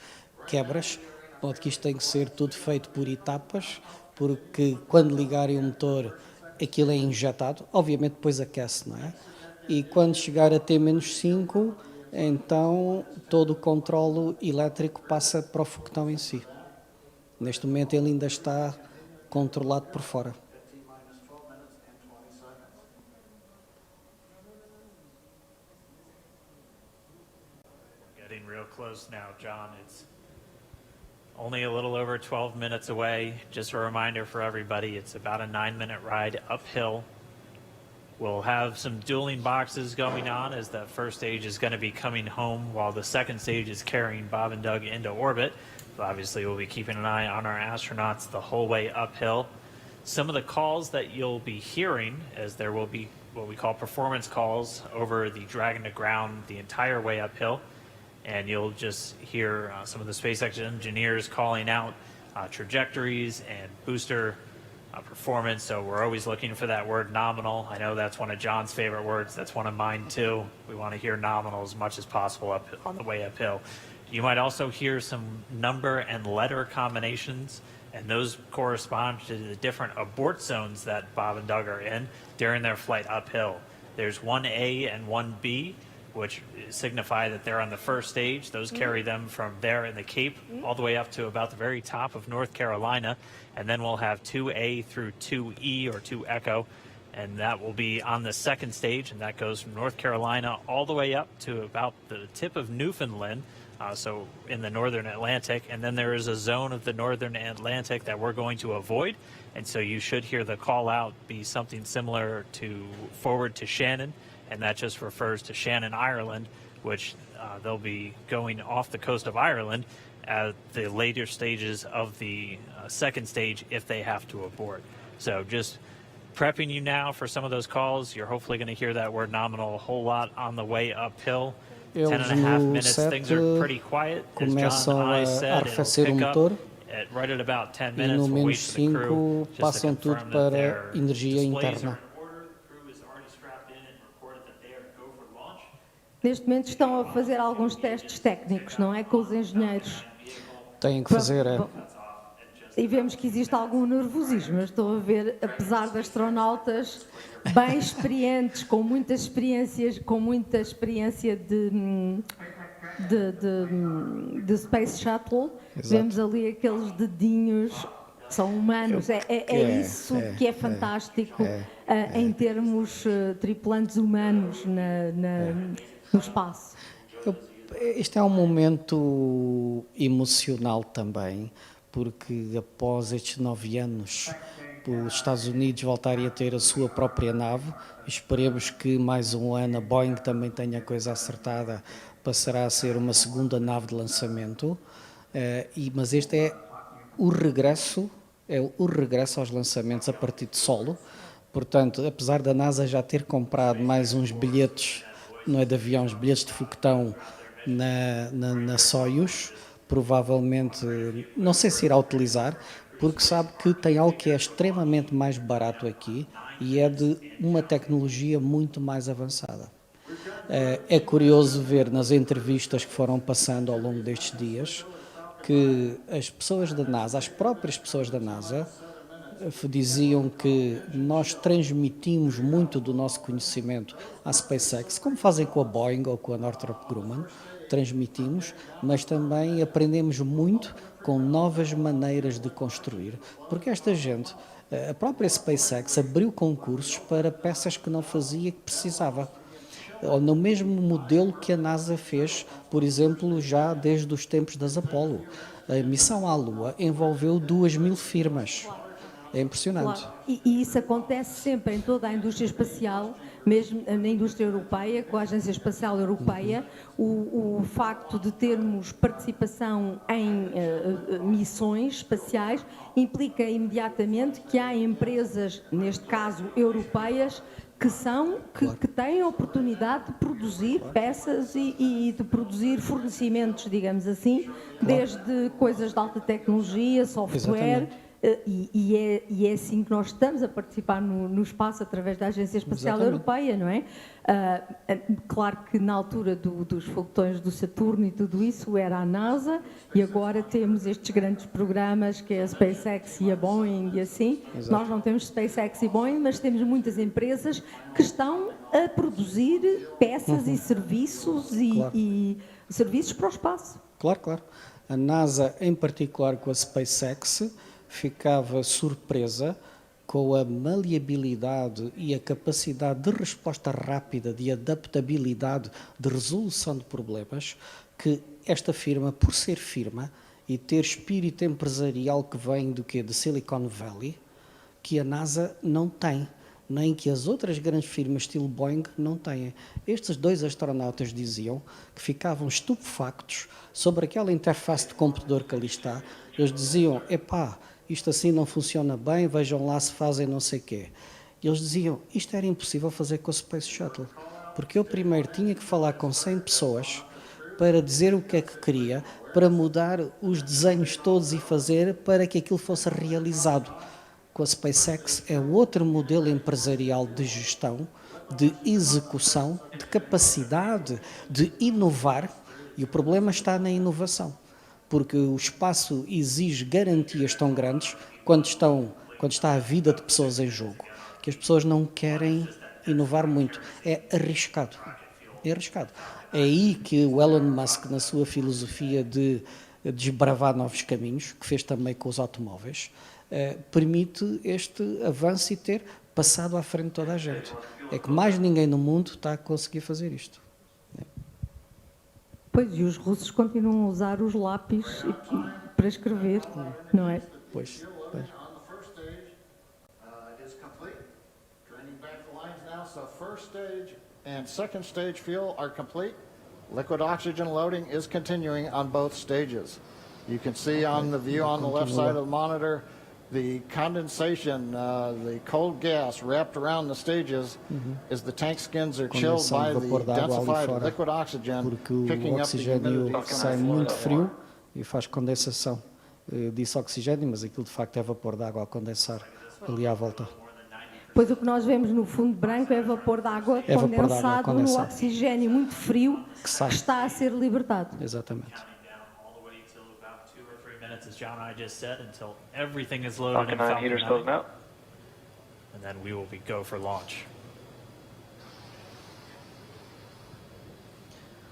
quebras, pode que isto tem que ser tudo feito por etapas, porque quando ligarem o motor aquilo é injetado, obviamente depois aquece, não é? E quando chegar a T-5, então todo o controlo elétrico passa para o foguetão em si. Neste momento ele ainda está controlado por fora. Getting real close now, John. It's only a little over 12 minutes away. Just a reminder for everybody, it's about a 9-minute ride uphill. We'll have some dueling boxes going on as that first stage is going to be coming home while the second stage is carrying Bob and Doug into orbit. So obviously, we'll be keeping an eye on our astronauts the whole way uphill. Some of the calls that you'll be hearing, as there will be what we call performance calls over the Dragon to ground the entire way uphill. And you'll just hear some of the SpaceX engineers calling out trajectories and booster performance. So we're always looking for that word nominal. I know that's one of John's favorite words. That's one of mine too. We want to hear nominal as much as possible up on the way uphill. You might also hear some number and letter combinations, and those correspond to the different abort zones that Bob and Doug are in during their flight uphill. There's 1A and 1B, which signify that they're on the first stage. Those carry them from there in the Cape all the way up to about the very top of North Carolina. And then we'll have 2A through 2E or 2 Echo, and that will be on the second stage, and that goes from North Carolina all the way up to about the tip of Newfoundland, so in the northern Atlantic. And then there is a zone of the northern Atlantic that we're going to avoid, and so you should hear the call out be something similar to forward to Shannon, and that just refers to Shannon, Ireland, which they'll be going off the coast of Ireland at the later stages of the second stage if they have to abort. So just prepping you now for some of those calls. You're hopefully going to hear that word nominal a whole lot on the way uphill. 10 and a half minutes, things are pretty quiet. As John and I said, it'll pick up right at about 10 e minutes. no We'll wait menos for the crew 5 just to passam tudo confirm that para their energia displays interna. are in order. The crew is already strapped in and reported that they are go for launch. Neste momento estão a fazer alguns testes técnicos, não é? Com os engenheiros. Têm que fazer, E vemos que existe algum nervosismo. Eu estou a ver, apesar de astronautas bem experientes, com muita experiência de Space Shuttle, Exato. vemos ali aqueles dedinhos que são humanos. É isso que é fantástico em termos tripulantes humanos no espaço. Este é um momento emocional também, porque após estes 9 anos, os Estados Unidos voltarem a ter a sua própria nave. Esperemos que mais um ano a Boeing também tenha a coisa acertada, passará a ser uma segunda nave de lançamento. Mas este é o regresso aos lançamentos a partir de solo. Portanto, apesar da NASA já ter comprado mais uns bilhetes, não é de avião, os bilhetes de foguetão na Soyuz, provavelmente, não sei se irá utilizar, porque sabe que tem algo que é extremamente mais barato aqui e é de uma tecnologia muito mais avançada. É curioso ver nas entrevistas que foram passando ao longo destes dias que as pessoas da NASA, as próprias pessoas da NASA, diziam que nós transmitimos muito do nosso conhecimento à SpaceX, como fazem com a Boeing ou com a Northrop Grumman, transmitimos, mas também aprendemos muito com novas maneiras de construir, porque esta gente, a própria SpaceX abriu concursos para peças que não fazia que precisava, ou no mesmo modelo que a NASA fez, por exemplo, já desde os tempos das Apollo. A missão à Lua envolveu 2.000 firmas. É impressionante. Claro. E isso acontece sempre em toda a indústria espacial, mesmo na indústria europeia, com a Agência Espacial Europeia, o facto de termos participação em missões espaciais implica imediatamente que há empresas, neste caso europeias, que têm a oportunidade de produzir peças e de produzir fornecimentos, digamos assim, desde coisas de alta tecnologia, software. E é assim que nós estamos a participar no espaço através da Agência Espacial Europeia, não é? Claro que na altura dos foguetões do Saturno e tudo isso era a NASA, e agora temos estes grandes programas que é a SpaceX e a Boeing e assim. Exato. Nós não temos SpaceX e Boeing, mas temos muitas empresas que estão a produzir peças e serviços e serviços para o espaço. Claro, claro. A NASA, em particular com a SpaceX, ficava surpresa com a maleabilidade e a capacidade de resposta rápida, de adaptabilidade, de resolução de problemas que esta firma, por ser firma e ter espírito empresarial que vem do quê? De Silicon Valley, que a NASA não tem, nem que as outras grandes firmas estilo Boeing não têm. Estes dois astronautas diziam que ficavam estupefactos sobre aquela interface de computador que ali está. Eles diziam, epá, isto assim não funciona bem, vejam lá se fazem não sei o quê. E eles diziam, isto era impossível fazer com o Space Shuttle, porque eu primeiro tinha que falar com 100 pessoas para dizer o que é que queria, para mudar os desenhos todos e fazer para que aquilo fosse realizado. Com a SpaceX é outro modelo empresarial de gestão, de execução, de capacidade de inovar, e o problema está na inovação, porque o espaço exige garantias tão grandes quando está a vida de pessoas em jogo, que as pessoas não querem inovar muito. É arriscado. É arriscado. É aí que o Elon Musk, na sua filosofia de desbravar novos caminhos, que fez também com os automóveis, permite este avanço e ter passado à frente de toda a gente. É que mais ninguém no mundo está a conseguir fazer isto. Pois, e os russos continuam a usar os lápis para escrever, não é? Pois. So first stage and second stage fuel are complete. Liquid oxygen loading is continuing on both stages. You can see on the view on the left side of the monitor the condensation, the cold gas wrapped around the stages as the tank skins are chilled by the densified liquid oxygen, porque o picking up the oxigênio humidity. sai muito frio e faz condensação. Eu disse oxigênio, mas aquilo de facto é vapor de água a condensar ali à volta. Pois o que nós vemos no fundo branco é vapor de água condensado no oxigênio muito frio que está a ser libertado. Exatamente. As John and I just said, until everything is loaded in Falcon 9 Falcon heaters 9, closing out. and then we will go for launch.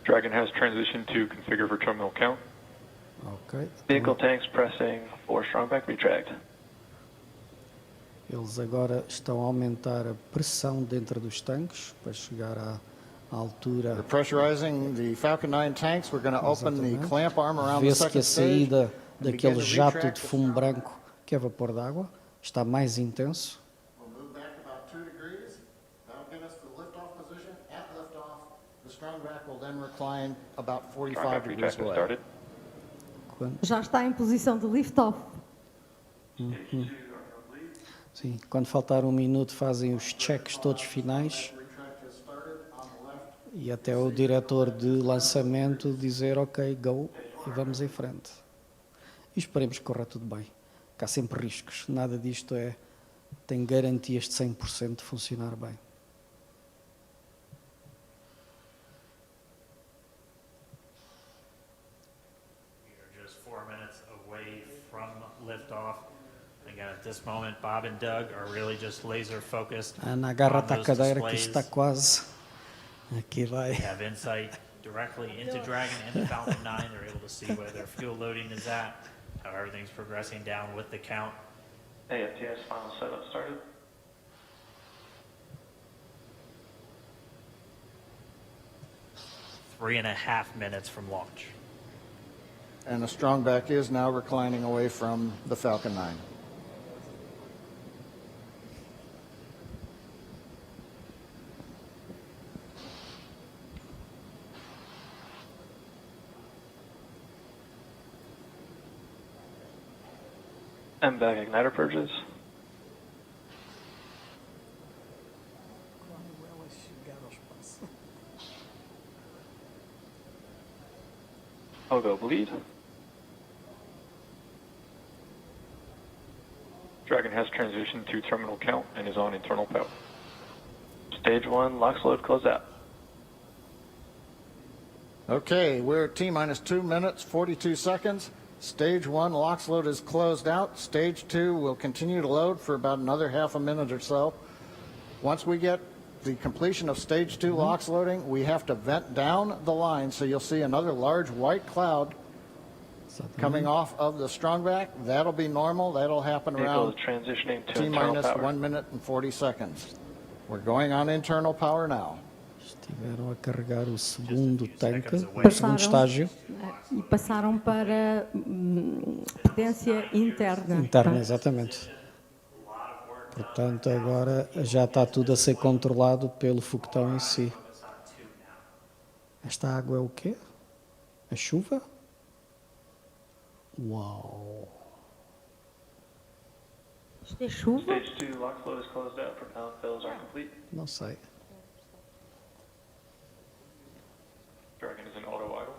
Dragon has transitioned to configure for terminal count. Ok. Vehicle tanks pressing 4 strong back retract. Eles agora estão a aumentar a pressão dentro dos tanques para chegar à altura. We're pressurizing the Falcon 9 tanks. We're going to open the clamp arm around the Vê-se que second a stage. saída daquele jato de fumo branco, que é vapor d'água, está mais intenso. We'll move back about 2 degrees. That'll get us to the liftoff position. At liftoff, the strong back will then recline about 45 degrees away. Started. Já está em posição de lift-off. Sim, quando faltar 1 minuto fazem os checks todos finais e até o diretor de lançamento dizer ok, go, e vamos em frente. E esperemos que corra tudo bem, que há sempre riscos, nada disto tem garantias de 100% de funcionar bem. We are just 4 minutes away from liftoff. Again, At this moment, Bob and Doug are really just laser focused Ana, on agarra-te à those cadeira que displays. isto está quase. Aqui vai. They have insight directly into Dragon and the Falcon 9. They're able to see where their fuel loading is at, how everything's progressing down with the count. AFTS final setup started. Three and a half minutes from launch. And the Strongback is now reclining away from the Falcon 9. MVAC igniter purges. I'll go bleed. Dragon has transitioned to terminal count and is on internal power. Stage 1, LOX load close out. Okay, we're at T-minus 2 minutes, 42 seconds. Stage 1 LOX load is closed out. Stage 2 will continue to load for about another half a minute or so. Once we get the completion of Stage 2 LOX loading, we have to vent down the line, so you'll see another large white cloud coming off of the Strongback. That'll be normal. That'll happen Vehicle around is transitioning to internal T-minus power. 1 minute and 40 seconds. We're going on internal power now. Estiveram a carregar o segundo tanque, seconds away. o segundo estágio. E passaram para potência interna. Interna, exatamente. Portanto, agora já está tudo a ser controlado pelo foguetão em si. Esta água é o quê? A chuva? Uau! Isto é chuva? Stage 2 LOX load is closed out. Propellant fills are complete. Não sei. Dragon is in auto idle.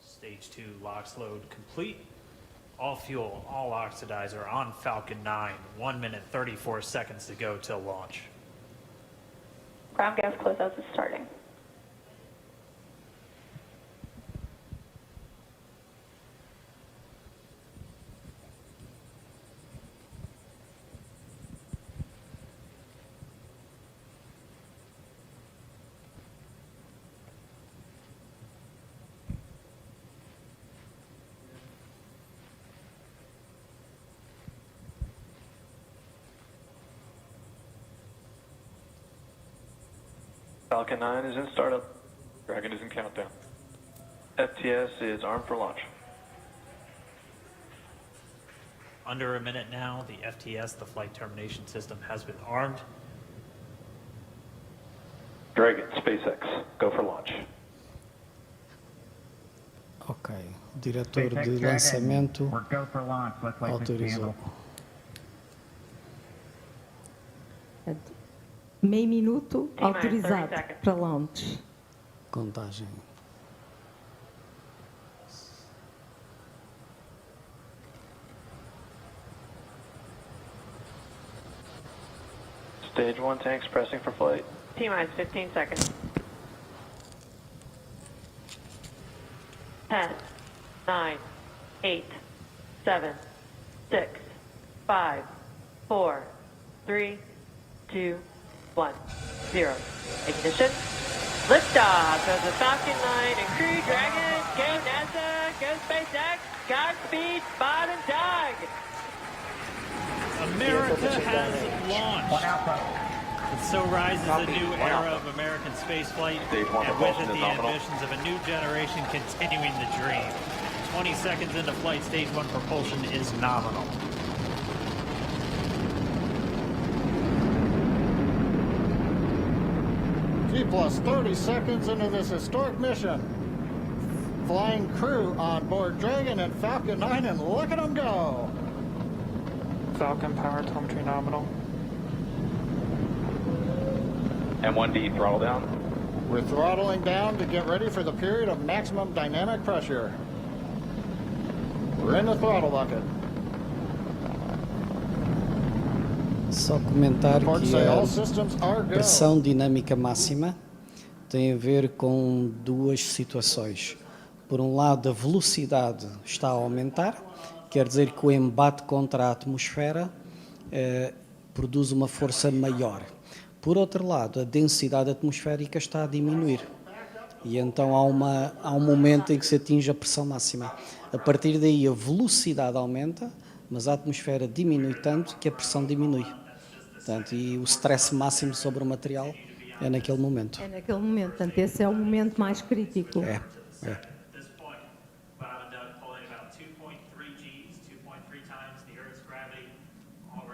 Stage 2 LOX load complete. All fuel, all oxidizer on Falcon 9. 1 minute, 34 seconds to go till launch. Ground gas closeouts is starting. Falcon 9 is in startup. Dragon is in countdown. FTS is armed for launch. Under a minute now, the FTS, the flight termination system, has been armed. Dragon, SpaceX, go for launch. Ok. O diretor SpaceX de Dragon, lançamento we're go for launch. Looks like it's autorizou. Portanto, meio minuto T-minus 30 autorizado seconds. para launch. Contagem. Stage 1 tanks pressing for flight. T-minus 15 seconds. 10, 9, 8, 7, 6, 5, 4, 3, 2, 1, 0. Ignition. Liftoff of the Falcon 9 and Crew Dragon. Go NASA, go SpaceX, Godspeed, Bob and Doug. America has launched. One Alpha. And so rises a new era of American spaceflight, Stage 1 and with it propulsion the is nominal. ambitions of a new generation continuing the dream. 20 seconds into flight, Stage 1 propulsion is nominal. T plus 30 seconds into this historic mission. Flying crew on board Dragon and Falcon 9, and look at them go. Falcon power telemetry nominal. M1D throttle down. We're throttling down to get ready for the period of maximum dynamic pressure. We're in the throttle bucket. Só comentar Report que say all a systems are go. pressão dinâmica máxima tem a ver com duas situações. Por um lado, a velocidade está a aumentar, quer dizer que o embate contra a atmosfera produz uma força maior. Por outro lado, a densidade atmosférica está a diminuir. E então há um momento em que se atinge a pressão máxima. A partir daí, a velocidade aumenta, mas a atmosfera diminui tanto que a pressão diminui. Portanto, e o stress máximo sobre o material é naquele momento. É naquele momento, portanto, esse é o momento mais crítico. É.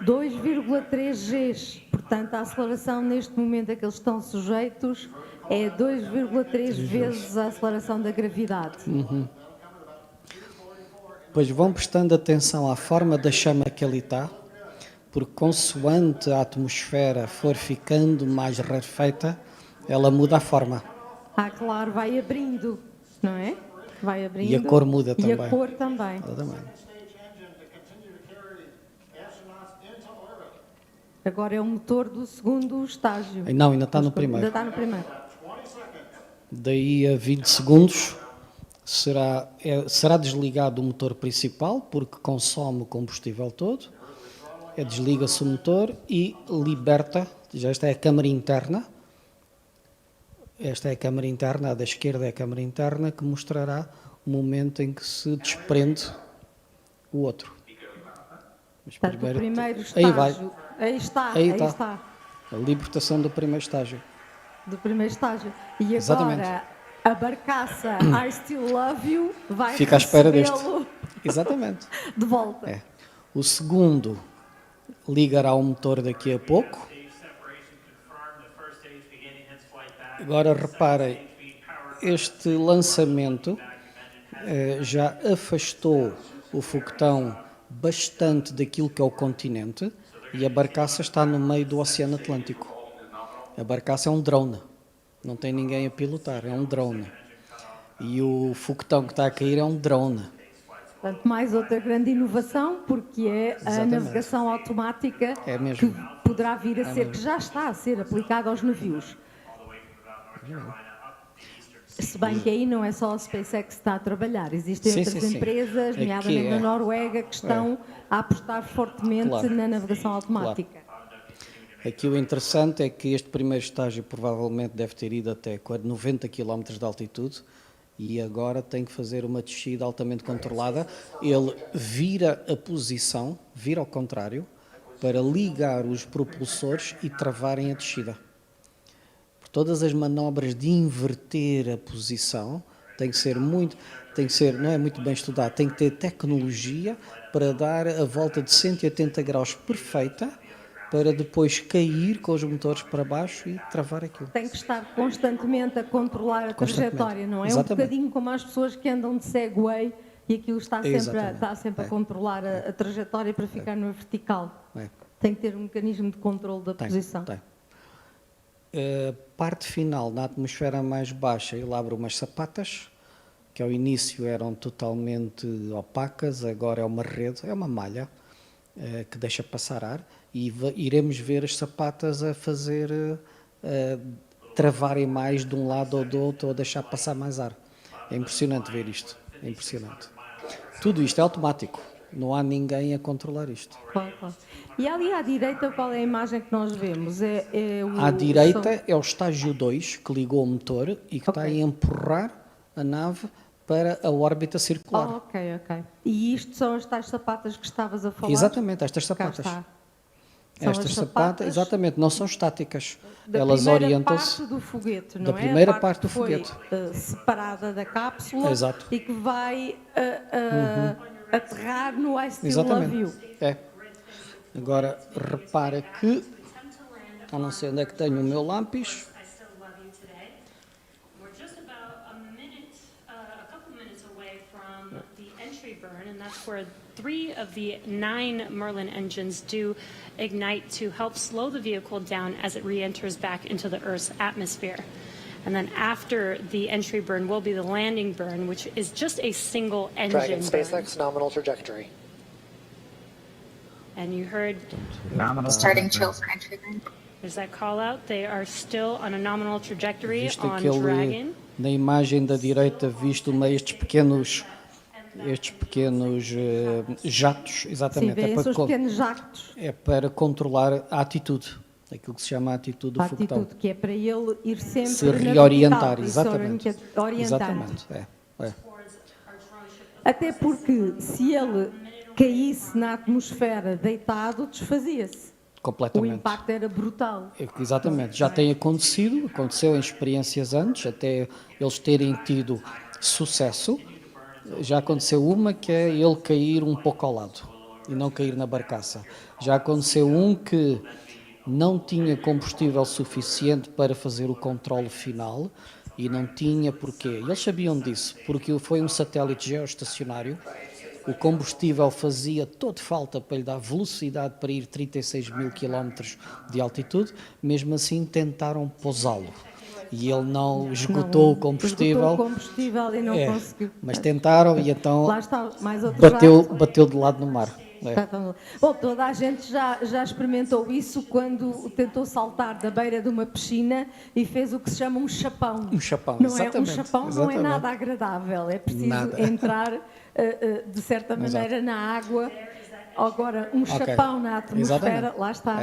2,3 Gs. Portanto, a aceleração neste momento a que eles estão sujeitos é 2,3 vezes a aceleração da gravidade. Pois vão prestando atenção à forma da chama que ali está, porque consoante a atmosfera for ficando mais rarefeita, ela muda a forma. Claro, vai abrindo, não é? Vai abrindo. E a cor muda também. E a cor também. Agora é o motor do segundo estágio. Não, ainda está no primeiro. Ainda está no primeiro. Daí a 20 segundos será desligado o motor principal, porque consome o combustível todo. Desliga-se o motor e liberta, já esta é a câmara interna. Esta é a câmara interna, a da esquerda é a câmara interna, que mostrará o momento em que se desprende o outro. Mas portanto, o primeiro estágio. Aí está. A libertação do primeiro estágio. Do primeiro estágio. E agora, exatamente, a barcaça I Still Love You vai fica à espera deste. Exatamente. De volta. O segundo ligará o motor daqui a pouco. Agora reparem, este lançamento já afastou o foguetão bastante daquilo que é o continente e a barcaça está no meio do Oceano Atlântico. A barcaça é um drone, não tem ninguém a pilotar, é um drone. E o foguetão que está a cair é um drone. Portanto, mais outra grande inovação, porque é a navegação automática que poderá vir a ser, que já está a ser aplicada aos navios. Se bem que aí não é só a SpaceX que está a trabalhar, existem outras empresas, nomeadamente na Noruega, que estão a apostar fortemente na navegação automática. Aqui o interessante é que este primeiro estágio provavelmente deve ter ido até 90 km de altitude e agora tem que fazer uma descida altamente controlada. Ele vira a posição, vira ao contrário, para ligar os propulsores e travarem a descida. Todas as manobras de inverter a posição tem que ser, não é muito bem estudado, tem que ter tecnologia para dar a volta de 180 graus perfeita, para depois cair com os motores para baixo e travar aquilo. Tem que estar constantemente a controlar a trajetória, não é? Exatamente. Um bocadinho como as pessoas que andam de Segway e aquilo está sempre a controlar a trajetória para ficar no vertical. Tem que ter um mecanismo de controle da posição. Tem. A parte final, na atmosfera mais baixa, ele abre umas sapatas, que ao início eram totalmente opacas, agora é uma rede, é uma malha, que deixa passar ar, e iremos ver as sapatas a fazer, travarem mais de um lado ou do outro, ou a deixar passar mais ar. É impressionante ver isto, é impressionante. Tudo isto é automático, não há ninguém a controlar isto. Claro. E ali à direita, qual é a imagem que nós vemos? À direita é o estágio 2, que ligou o motor e que está a empurrar a nave para a órbita circular. Ok. E isto são as tais sapatas que estavas a falar? Exatamente, estas sapatas. Estas sapatas, exatamente, não são estáticas. Elas orientam-se da primeira parte do foguete, não é? Da primeira parte do foi, foguete. Separada da cápsula. Exato. E que vai aterrar no I Still Love You. Agora, repara que, eu não sei onde é que tenho o meu lápis. And that's where 3 of the 9 Merlin engines do ignite to help slow the vehicle down as it re-enters back into the Earth's atmosphere. And then after the entry burn will be the landing burn, which is just a single engine Dragon burn. SpaceX nominal trajectory. And you heard starting chill for entry burn. There's that call out. They are still on a nominal trajectory on aquele Dragon. Na imagem da direita, visto estes pequenos jatos, exatamente. Sim, vê esses pequenos jatos. É para controlar a atitude, aquilo que se chama a atitude do A foguetão. atitude, que é para ele ir sempre Se na reorientar, vertical, exatamente. se orientar. Exatamente, é. Até porque se ele caísse na atmosfera deitado, desfazia-se. O Completamente. impacto era brutal. Exatamente, já tem aconteceu em experiências antes, até eles terem tido sucesso. Já aconteceu uma que é ele cair um pouco ao lado e não cair na barcaça. Já aconteceu um que não tinha combustível suficiente para fazer o controle final e não tinha porquê. Eles sabiam disso, porque foi um satélite geoestacionário. O combustível fazia toda falta para lhe dar velocidade para ir 36 mil quilómetros de altitude, mesmo assim tentaram pousá-lo. E ele não esgotou o combustível. Esgotou o combustível e não conseguiu. Mas tentaram e então Lá está, mais outro bateu de lado no mar. Bom, toda a gente já experimentou isso quando tentou saltar da beira de uma piscina e fez o que se chama um chapão. Um chapão, não exatamente. Um chapão não é nada agradável, é preciso entrar de certa maneira na água. Agora, um chapão na atmosfera, lá está.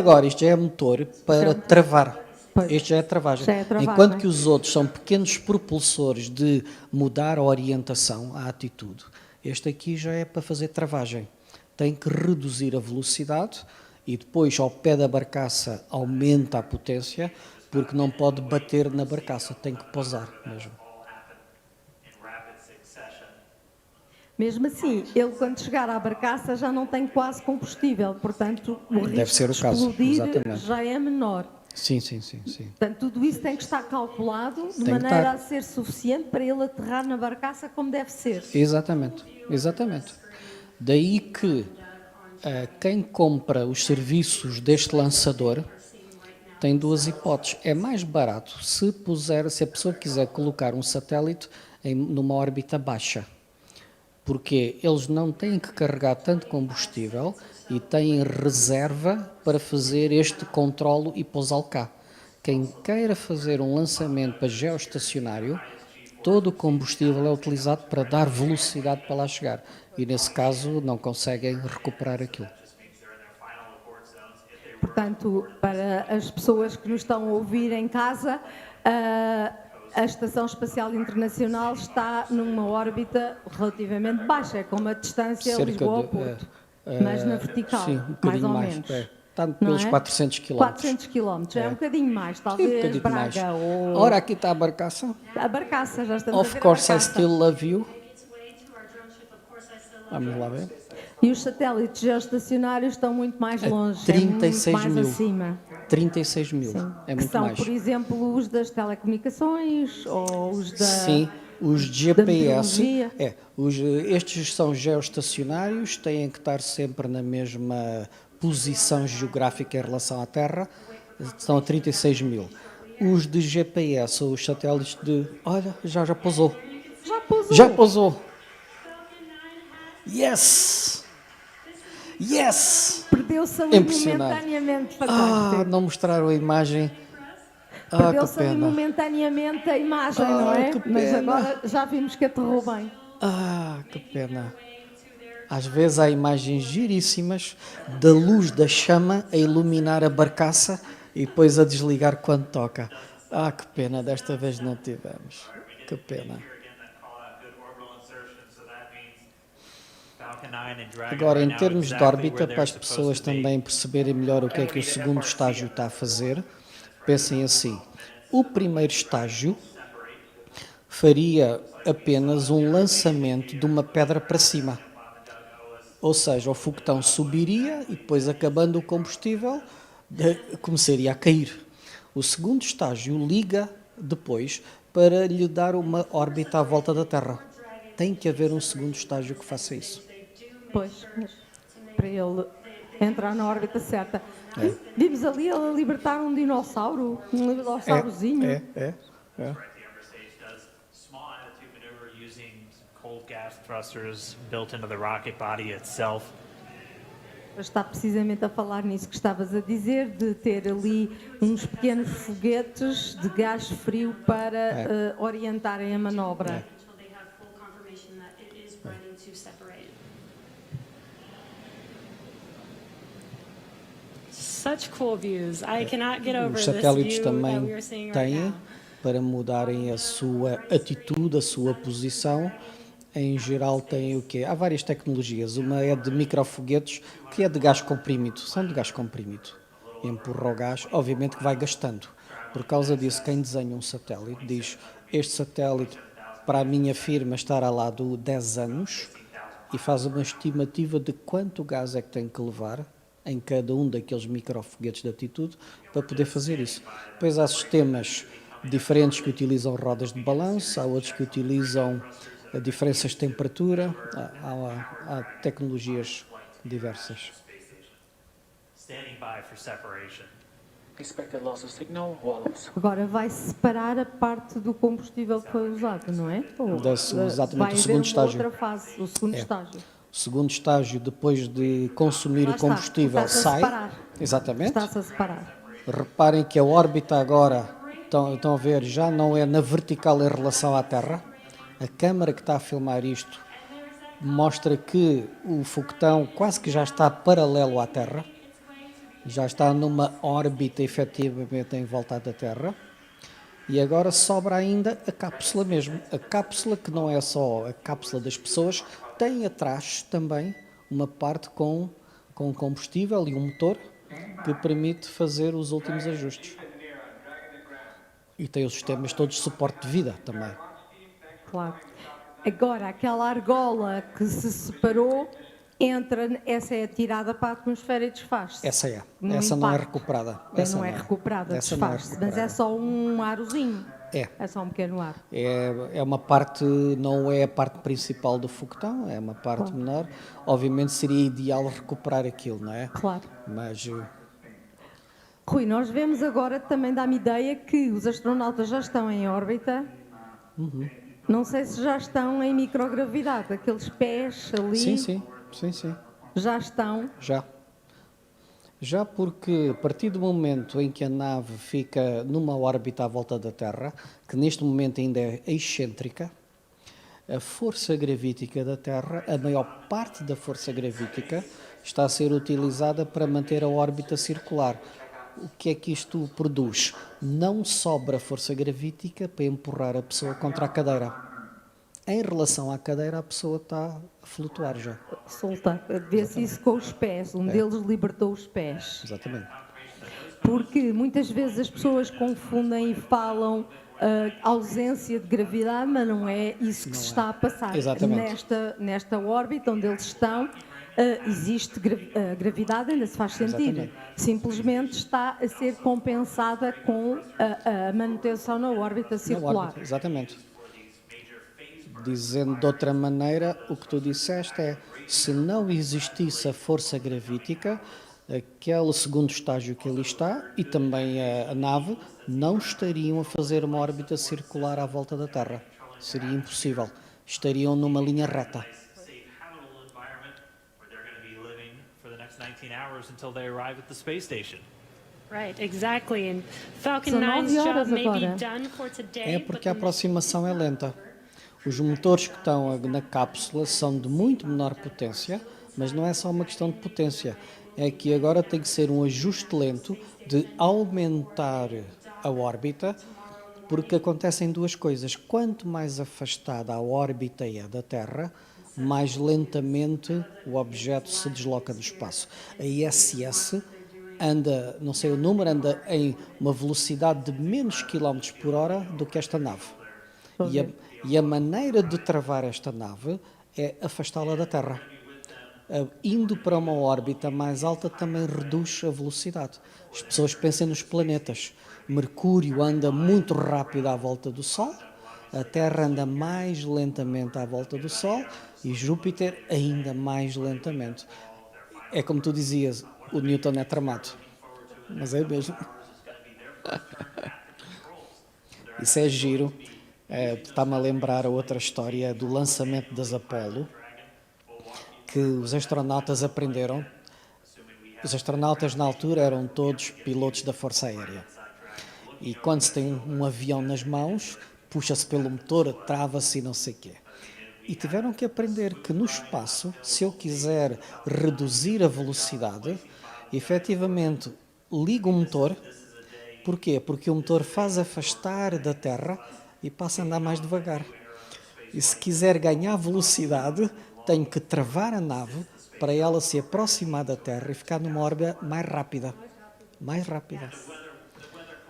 Agora, isto já é motor para travar. Este já é travagem. Enquanto que os outros são pequenos propulsores de mudar a orientação, a atitude, este aqui já é para fazer travagem. Tem que reduzir a velocidade e depois, ao pé da barcaça, aumenta a potência, porque não pode bater na barcaça, tem que pousar mesmo. Mesmo assim, ele quando chegar à barcaça já não tem quase combustível, portanto o risco de explodir já é menor. Sim. Portanto, tudo isso tem que estar calculado de maneira a ser suficiente para ele aterrar na barcaça como deve ser. Exatamente. Daí que quem compra os serviços deste lançador tem duas hipóteses. É mais barato se a pessoa quiser colocar um satélite numa órbita baixa, porque eles não têm que carregar tanto combustível e têm reserva para fazer este controlo e pousá-lo cá. Quem queira fazer um lançamento para geoestacionário, todo o combustível é utilizado para dar velocidade para lá chegar. E nesse caso não conseguem recuperar aquilo. Portanto, para as pessoas que nos estão a ouvir em casa, a Estação Espacial Internacional está numa órbita relativamente baixa, é como a distância Lisboa ao Porto, mas na vertical, sim, mais ou menos. Está pelos 400 km. 400 km, é um bocadinho mais, talvez um Braga mais. ou... Ora, aqui está a barcaça. A barcaça, já estamos a ver Of course a I barcaça. still love you. Vamos lá ver. E os satélites geoestacionários estão muito mais longe, 36 muito mais mil. acima. 36 mil, Sim. é muito que são, mais. por exemplo, os das telecomunicações ou os da... Sim, os da GPS, meteorologia. estes são geoestacionários, têm que estar sempre na mesma posição geográfica em relação à Terra, estão a 36 mil. Os de GPS, ou os satélites de... Olha, já pousou. Já pousou. Yes! Perdeu-se ali momentaneamente. Fantástico. Não mostraram a imagem. Perdeu-se ali momentaneamente a imagem, não é? Que Mas pena. agora já vimos que aterrou bem. Que pena. Às vezes há imagens giríssimas da luz da chama a iluminar a barcaça e depois a desligar quando toca. Que pena, desta vez não tivemos. Que pena. Agora, em termos de órbita, para as pessoas também perceberem melhor o que é que o segundo estágio está a fazer, pensem assim. O primeiro estágio faria apenas um lançamento de uma pedra para cima. Ou seja, o foguetão subiria e depois, acabando o combustível, começaria a cair. O segundo estágio liga depois para lhe dar uma órbita à volta da Terra. Tem que haver um segundo estágio que faça isso. Pois, para ele entrar na órbita certa. Vimos ali a libertar um dinossaurozinho. Small attitude maneuver using cold gas thrusters built into the rocket body itself. Está precisamente a falar nisso que estavas a dizer, de ter ali uns pequenos foguetes de gás frio para orientarem a manobra. Until they have full confirmation that it is ready to separate. Such cool views. I cannot get over Os this satélites view that we também are seeing right têm now. para mudarem a sua atitude, a sua posição. Em geral tem o quê? Há várias tecnologias. Uma é de microfoguetes, que é de gás comprimido. São de gás comprimido. Empurra o gás, obviamente que vai gastando. Por causa disso, quem desenha um satélite diz: este satélite, para a minha firma, estará lá de 10 anos, e faz uma estimativa de quanto gás é que tem que levar em cada um daqueles microfoguetes de altitude para poder fazer isso. Depois há sistemas diferentes que utilizam rodas de balanço, há outros que utilizam diferenças de temperatura, há tecnologias diversas. Standing by for separation. Expected loss of signal, walls. Agora vai separar a parte do combustível que foi usado, não é? Exatamente, vai o segundo haver estágio. uma outra fase, o segundo É. estágio. O segundo estágio, depois de consumir Lá o está, combustível, está-se a sai. separar. Exatamente. Está-se a separar. Reparem que a órbita agora, estão a ver, já não é na vertical em relação à Terra. A câmara que está a filmar isto mostra que o foguetão quase que já está paralelo à Terra. Já está numa órbita efetivamente em volta da Terra. E agora sobra ainda a cápsula mesmo. A cápsula que não é só a cápsula das pessoas, tem atrás também uma parte com combustível e um motor que permite fazer os últimos ajustes. E tem os sistemas todos de suporte de vida também. Claro. Agora, aquela argola que se separou, essa é tirada para a atmosfera e desfaz-se. Essa é. No Essa não é impacto. recuperada. Essa não é recuperada, Essa não é desfaz-se. Mas é recuperada. só um arozinho. É. Só um pequeno aro. É uma parte, não é a parte principal do foguetão, é uma parte menor. Obviamente seria ideal recuperar aquilo, não é? Claro. Mas Rui, nós vemos agora, também dá-me ideia que os astronautas já estão em órbita. Não sei se já estão em microgravidade, aqueles pés ali. sim. Já estão. Já porque a partir do momento em que a nave fica numa órbita à volta da Terra, que neste momento ainda é excêntrica, a força gravítica da Terra, a maior parte da força gravítica, está a ser utilizada para manter a órbita circular. O que é que isto produz? Não sobra força gravítica para empurrar a pessoa contra a cadeira. Em relação à cadeira, a pessoa está a flutuar já. Solta. Vê-se isso com os pés. Um deles libertou os pés. Exatamente. Porque muitas vezes as pessoas confundem e falam ausência de gravidade, mas não é isso que se está a passar. Exatamente. Nesta órbita onde eles estão, existe gravidade, ainda se faz sentido. Exatamente. Simplesmente está a ser compensada com a manutenção na órbita circular. Na órbita, exatamente. Dizendo de outra maneira, o que tu disseste é, se não existisse a força gravítica, aquele segundo estágio que ali está, e também a nave, não estariam a fazer uma órbita circular à volta da Terra. Seria impossível. Estariam numa linha reta. Safe, habitable environment where they're going to be living for the next 19 hours until they arrive at the space station. Right, exactly. And Falcon São 9's 9 job horas may be agora. done for today, É but porque the a aproximação é lenta. Os motores que estão na cápsula são de muito menor potência, mas não é só uma questão de potência. É que agora tem que ser um ajuste lento de aumentar a órbita, porque acontecem duas coisas. Quanto mais afastada a órbita é da Terra, mais lentamente o objeto se desloca no espaço. A ISS anda, não sei o número, anda em uma velocidade de menos quilómetros por hora do que esta nave. E a maneira de travar esta nave é afastá-la da Terra. Indo para uma órbita mais alta também reduz a velocidade. As pessoas pensem nos planetas. Mercúrio anda muito rápido à volta do Sol, a Terra anda mais lentamente à volta do Sol e Júpiter ainda mais lentamente. É como tu dizias, o Newton é tramado. Mas é mesmo. Isso é giro. Está-me a lembrar a outra história do lançamento das Apollo, que os astronautas aprenderam Os astronautas na altura eram todos pilotos da Força Aérea. E quando se tem um avião nas mãos, puxa-se pelo motor, trava-se e não sei o quê. E tiveram que aprender que no espaço, se eu quiser reduzir a velocidade, efetivamente ligo o motor. Porquê? Porque o motor faz afastar da Terra e passa a andar mais devagar. E se quiser ganhar velocidade, tenho que travar a nave para ela se aproximar da Terra e ficar numa órbita mais rápida. Mais rápida.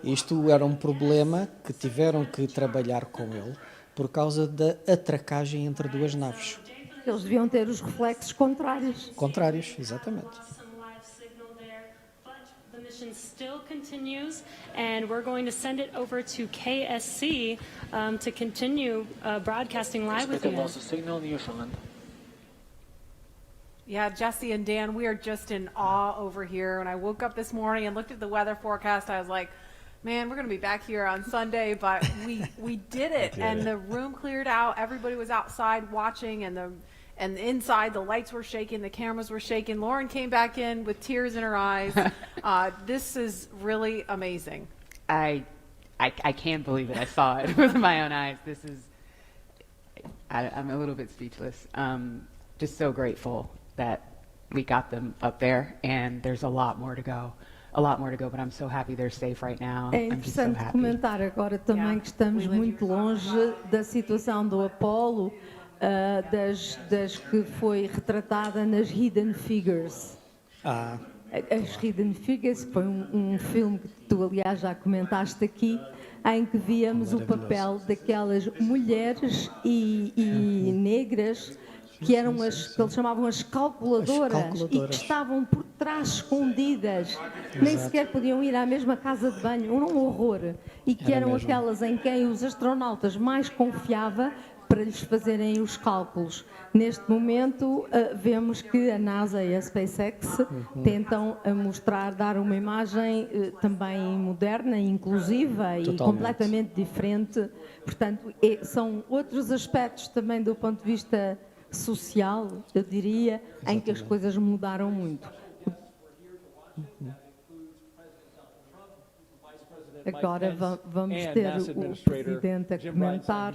Isto era um problema que tiveram que trabalhar com ele por causa da atracagem entre duas naves. Eles deviam ter os reflexos contrários. Contrários, exatamente. The mission still continues, and we're going to send it over to KSC to continue broadcasting live with Expected you. loss of signal, Newfoundland. Yeah, Jesse and Dan, we are just in awe over here. When I woke up this morning and looked at the weather forecast, I was like, man, we're going to be back here on Sunday, but we did it. And the room cleared out. Everybody was outside watching, and inside the lights were shaking, the cameras were shaking. Lauren came back in with tears in her eyes. This is really amazing. I can't believe it. I saw it with my own eyes. This is, I'm a little bit speechless. Just so grateful that we got them up there, and there's a lot more to go. A lot more to go, but I'm so happy they're safe right now. É I'm just so interessante happy. comentar agora também que estamos muito longe da situação do Apollo, das que foi retratada nas Hidden Figures. As Hidden Figures foi um filme que tu, aliás, já comentaste aqui, em que víamos o papel daquelas mulheres e negras que eram as que eles chamavam as calculadoras, e que estavam por trás escondidas, nem sequer podiam ir à mesma casa de banho, um horror, e que eram aquelas em quem os astronautas mais confiavam para lhes fazerem os cálculos. Neste momento, vemos que a NASA e a SpaceX tentam mostrar, dar uma imagem também moderna, inclusiva e completamente diferente. Portanto, são outros aspectos também do ponto de vista social, eu diria, em que as coisas mudaram muito. Agora vamos ter o Presidente a comentar,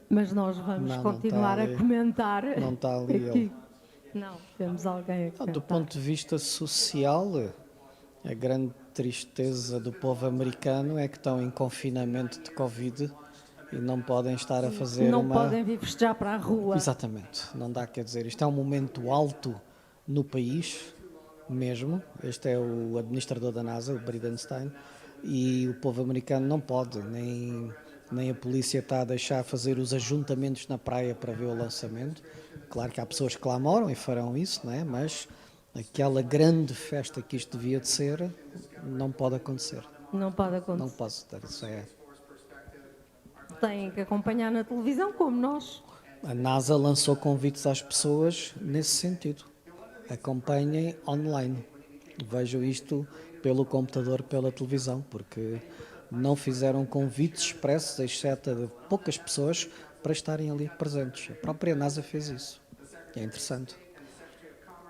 mas nós vamos continuar a comentar. Não está ali aqui. ele. Não, temos alguém a comentar. Do ponto de vista social, a grande tristeza do povo americano é que estão em confinamento de Covid e não podem estar a fazer não podem vir festejar para a rua. Exatamente, não dá, quer dizer, isto é um momento alto no país mesmo. Este é o administrador da NASA, o Bridenstine, e o povo americano não pode, nem a polícia está a deixar fazer os ajuntamentos na praia para ver o lançamento. Claro que há pessoas que lá moram e farão isso, não é? Mas aquela grande festa que isto devia de ser, não pode acontecer. Não pode acontecer. Não pode estar, isso é... Têm que acompanhar na televisão, como nós. A NASA lançou convites às pessoas nesse sentido. Acompanhem online. Vejam isto pelo computador, pela televisão, porque não fizeram convites expressos, exceto de poucas pessoas, para estarem ali presentes. A própria NASA fez isso. É interessante.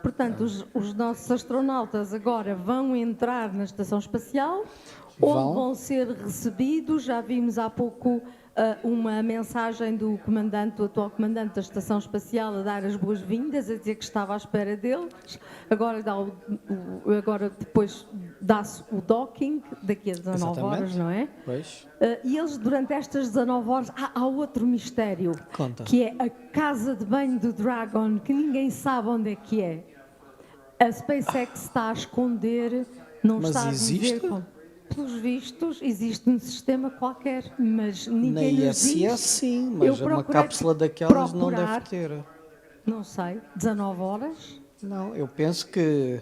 Portanto, os nossos astronautas agora vão entrar na Estação Espacial, onde vão ser recebidos. Já vimos há pouco uma mensagem do atual comandante da Estação Espacial a dar as boas-vindas, a dizer que estava à espera deles. Agora depois dá-se o docking, daqui a 19 horas, não é? Pois. E eles, durante estas 19 horas, há outro mistério, que é a casa de banho do Dragon, que ninguém sabe onde é que é. A SpaceX está a esconder, não está a dizer... Existe? Pelos vistos, existe um sistema qualquer, mas ninguém Na nos diz. ISS sim, mas uma cápsula daquelas não deve ter. Não sei, 19 horas? Não, eu penso que...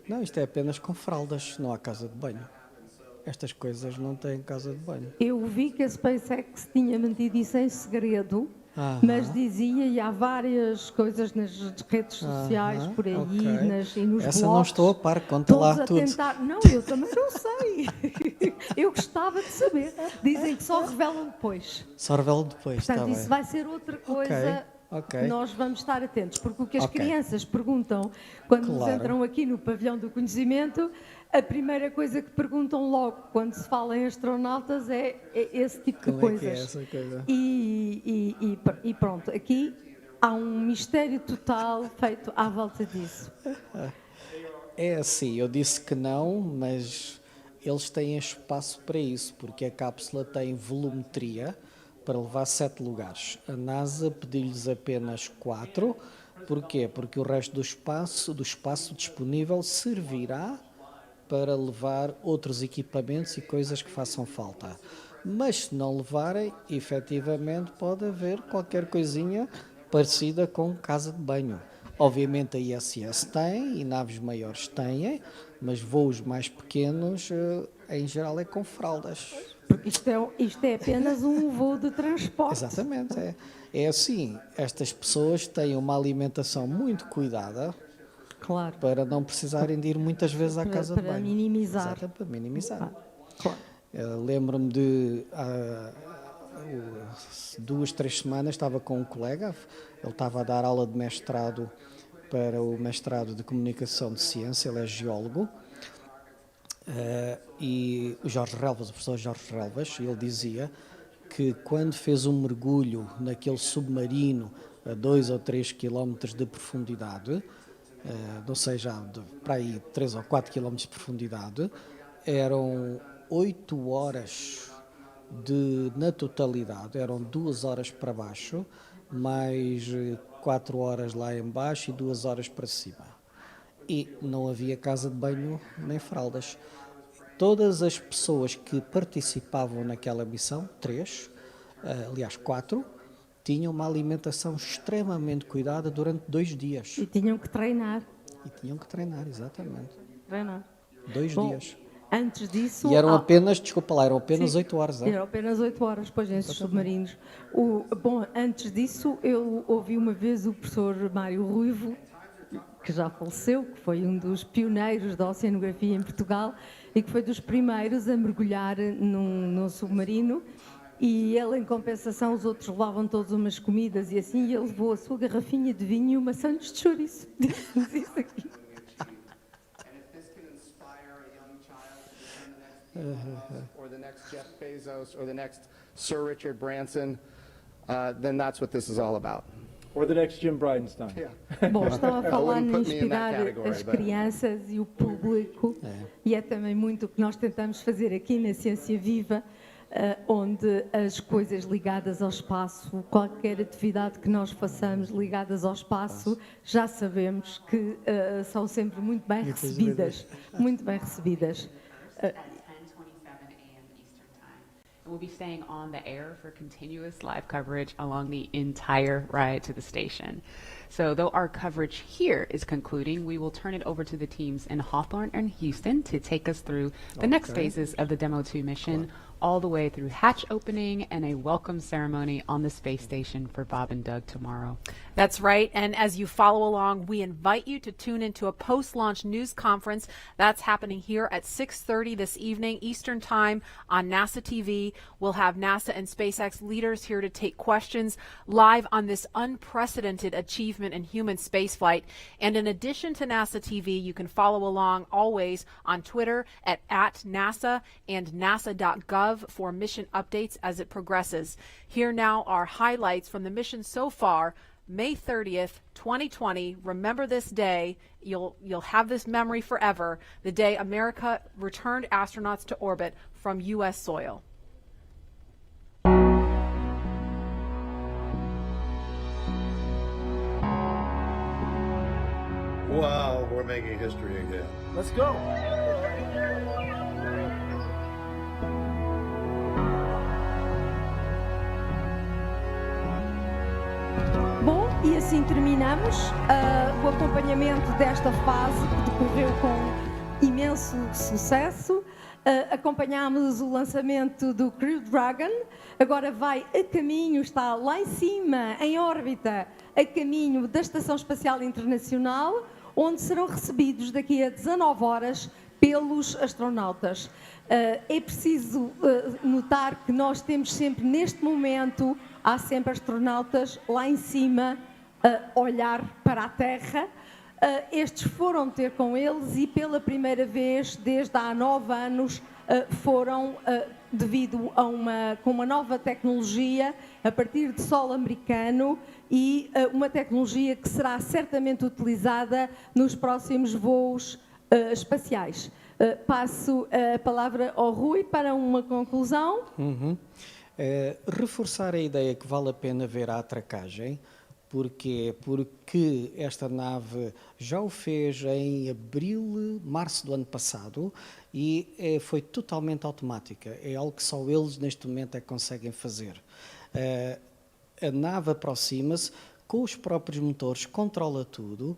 Não, isto é apenas com fraldas, não há casa de banho. Estas coisas não têm casa de banho. Eu vi que a SpaceX tinha mantido isso em segredo, mas dizia, e há várias coisas nas redes sociais por aí, e nos Essa blogs. não estou a par, conta lá todos a tudo. tentar. Não, eu também não sei. Eu gostava de saber. Dizem que só revelam depois. Só revelo depois, está Portanto, bem. isso vai ser outra coisa Ok. nós vamos estar atentos, porque o que as Ok. crianças perguntam quando nos Claro. entram aqui no pavilhão do conhecimento, a primeira coisa que perguntam logo quando se fala em astronautas é esse tipo de Como é coisas. que é essa coisa? E pronto, aqui há um mistério total feito à volta disso. É assim, eu disse que não, mas eles têm espaço para isso, porque a cápsula tem volumetria para levar 7 lugares. A NASA pediu-lhes apenas 4. Porquê? Porque o resto do espaço disponível servirá para levar outros equipamentos e coisas que façam falta. Mas se não levarem, efetivamente pode haver qualquer coisinha parecida com casa de banho. Obviamente a ISS tem e naves maiores têm, mas voos mais pequenos, em geral, é com fraldas. Porque isto é apenas um voo de transporte. Exatamente, é assim, estas pessoas têm uma alimentação muito cuidada, claro, para não precisarem de ir muitas vezes à casa de para banho. minimizar. Exato, para minimizar. Claro. Lembro-me de 2, 3 semanas estava com um colega, ele estava a dar aula de mestrado para o mestrado de Comunicação de Ciência, ele é geólogo, e o professor Jorge Relvas, ele dizia que quando fez um mergulho naquele submarino a 2 ou 3 quilómetros de profundidade, não sei já, para aí 3 ou 4 quilómetros de profundidade, eram 8 horas na totalidade, eram 2 horas para baixo, mais 4 horas lá em baixo e 2 horas para cima. E não havia casa de banho nem fraldas. Todas as pessoas que participavam naquela missão, 4, tinham uma alimentação extremamente cuidada durante 2 dias. E tinham que treinar. Exatamente. Treinar. 2 dias. Antes disso... E eram apenas 8 horas. Eram apenas 8 horas, pois, nesses submarinos. Antes disso, eu ouvi uma vez o professor Mário Ruivo, que já faleceu, que foi um dos pioneiros da oceanografia em Portugal e que foi dos primeiros a mergulhar num submarino. E ele, em compensação, os outros levavam todos umas comidas e assim, e ele levou a sua garrafinha de vinho e uma sandes de chouriço. Diz isso aqui. Or the next Jeff Bezos or the next Sir Richard Branson, then that's what this is all about. Or the next Jim Bridenstine. Bom, estão a falar em inspirar as crianças e o público, e é também muito o que nós tentamos fazer aqui na Ciência Viva, onde as coisas ligadas ao espaço, qualquer atividade que nós façamos ligadas ao espaço, já sabemos que são sempre muito bem recebidas. Muito bem recebidas. We'll be staying on the air for continuous live coverage along the entire ride to the station. So though our coverage here is concluding, we will turn it over to the teams in Hawthorne and Houston to take us through the next phases of the Demo 2 mission, all the way through hatch opening and a welcome ceremony on the space station for Bob and Doug tomorrow. That's right. And as you follow along, we invite you to tune into a post-launch news conference that's happening here at 6:30 this evening Eastern Time on NASA TV. We'll have NASA and SpaceX leaders here to take questions live on this unprecedented achievement in human spaceflight. And in addition to NASA TV, you can follow along always on Twitter at @NASA and nasa.gov for mission updates as it progresses. Here now are highlights from the mission so far. May 30th, 2020. Remember this day. You'll have this memory forever. The day America returned astronauts to orbit from U.S. soil. Wow, we're making history again. Let's go. Bom, e assim terminamos o acompanhamento desta fase que decorreu com imenso sucesso. Acompanhámos o lançamento do Crew Dragon, agora vai a caminho, está lá em cima, em órbita, a caminho da Estação Espacial Internacional, onde serão recebidos daqui a 19 horas pelos astronautas. É preciso notar que nós temos sempre neste momento há sempre astronautas lá em cima a olhar para a Terra. Estes foram ter com eles e pela primeira vez desde há 9 anos foram devido a com uma nova tecnologia a partir de solo americano e uma tecnologia que será certamente utilizada nos próximos voos espaciais. Passo a palavra ao Rui para uma conclusão. Reforçar a ideia que vale a pena ver a atracagem. Porquê? Porque esta nave já o fez em março do ano passado e foi totalmente automática. É algo que só eles neste momento é que conseguem fazer. A nave aproxima-se com os próprios motores, controla tudo,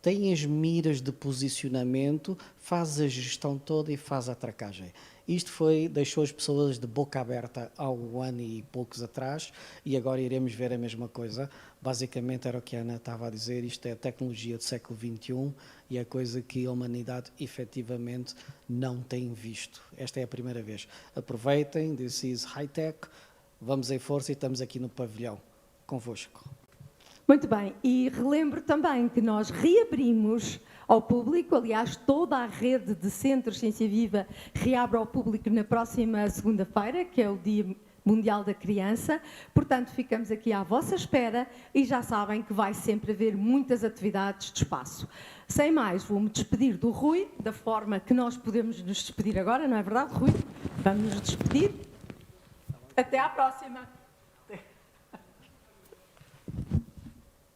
tem as miras de posicionamento, faz a gestão toda e faz a atracagem. Isto deixou as pessoas de boca aberta há um ano e poucos atrás e agora iremos ver a mesma coisa. Basicamente era o que a Ana estava a dizer, isto é a tecnologia do século XXI e é coisa que a humanidade efetivamente não tem visto. Esta é a primeira vez. Aproveitem, this is high-tech, vamos em força e estamos aqui no pavilhão, convosco. Muito bem, e relembro também que nós reabrimos ao público, aliás, toda a rede de Centros Ciência Viva reabre ao público na próxima segunda-feira, que é o Dia Mundial da Criança. Portanto, ficamos aqui à vossa espera e já sabem que vai sempre haver muitas atividades de espaço. Sem mais, vou-me despedir do Rui, da forma que nós podemos nos despedir agora, não é verdade, Rui? Vamos nos despedir. Até à próxima.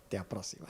Até à próxima.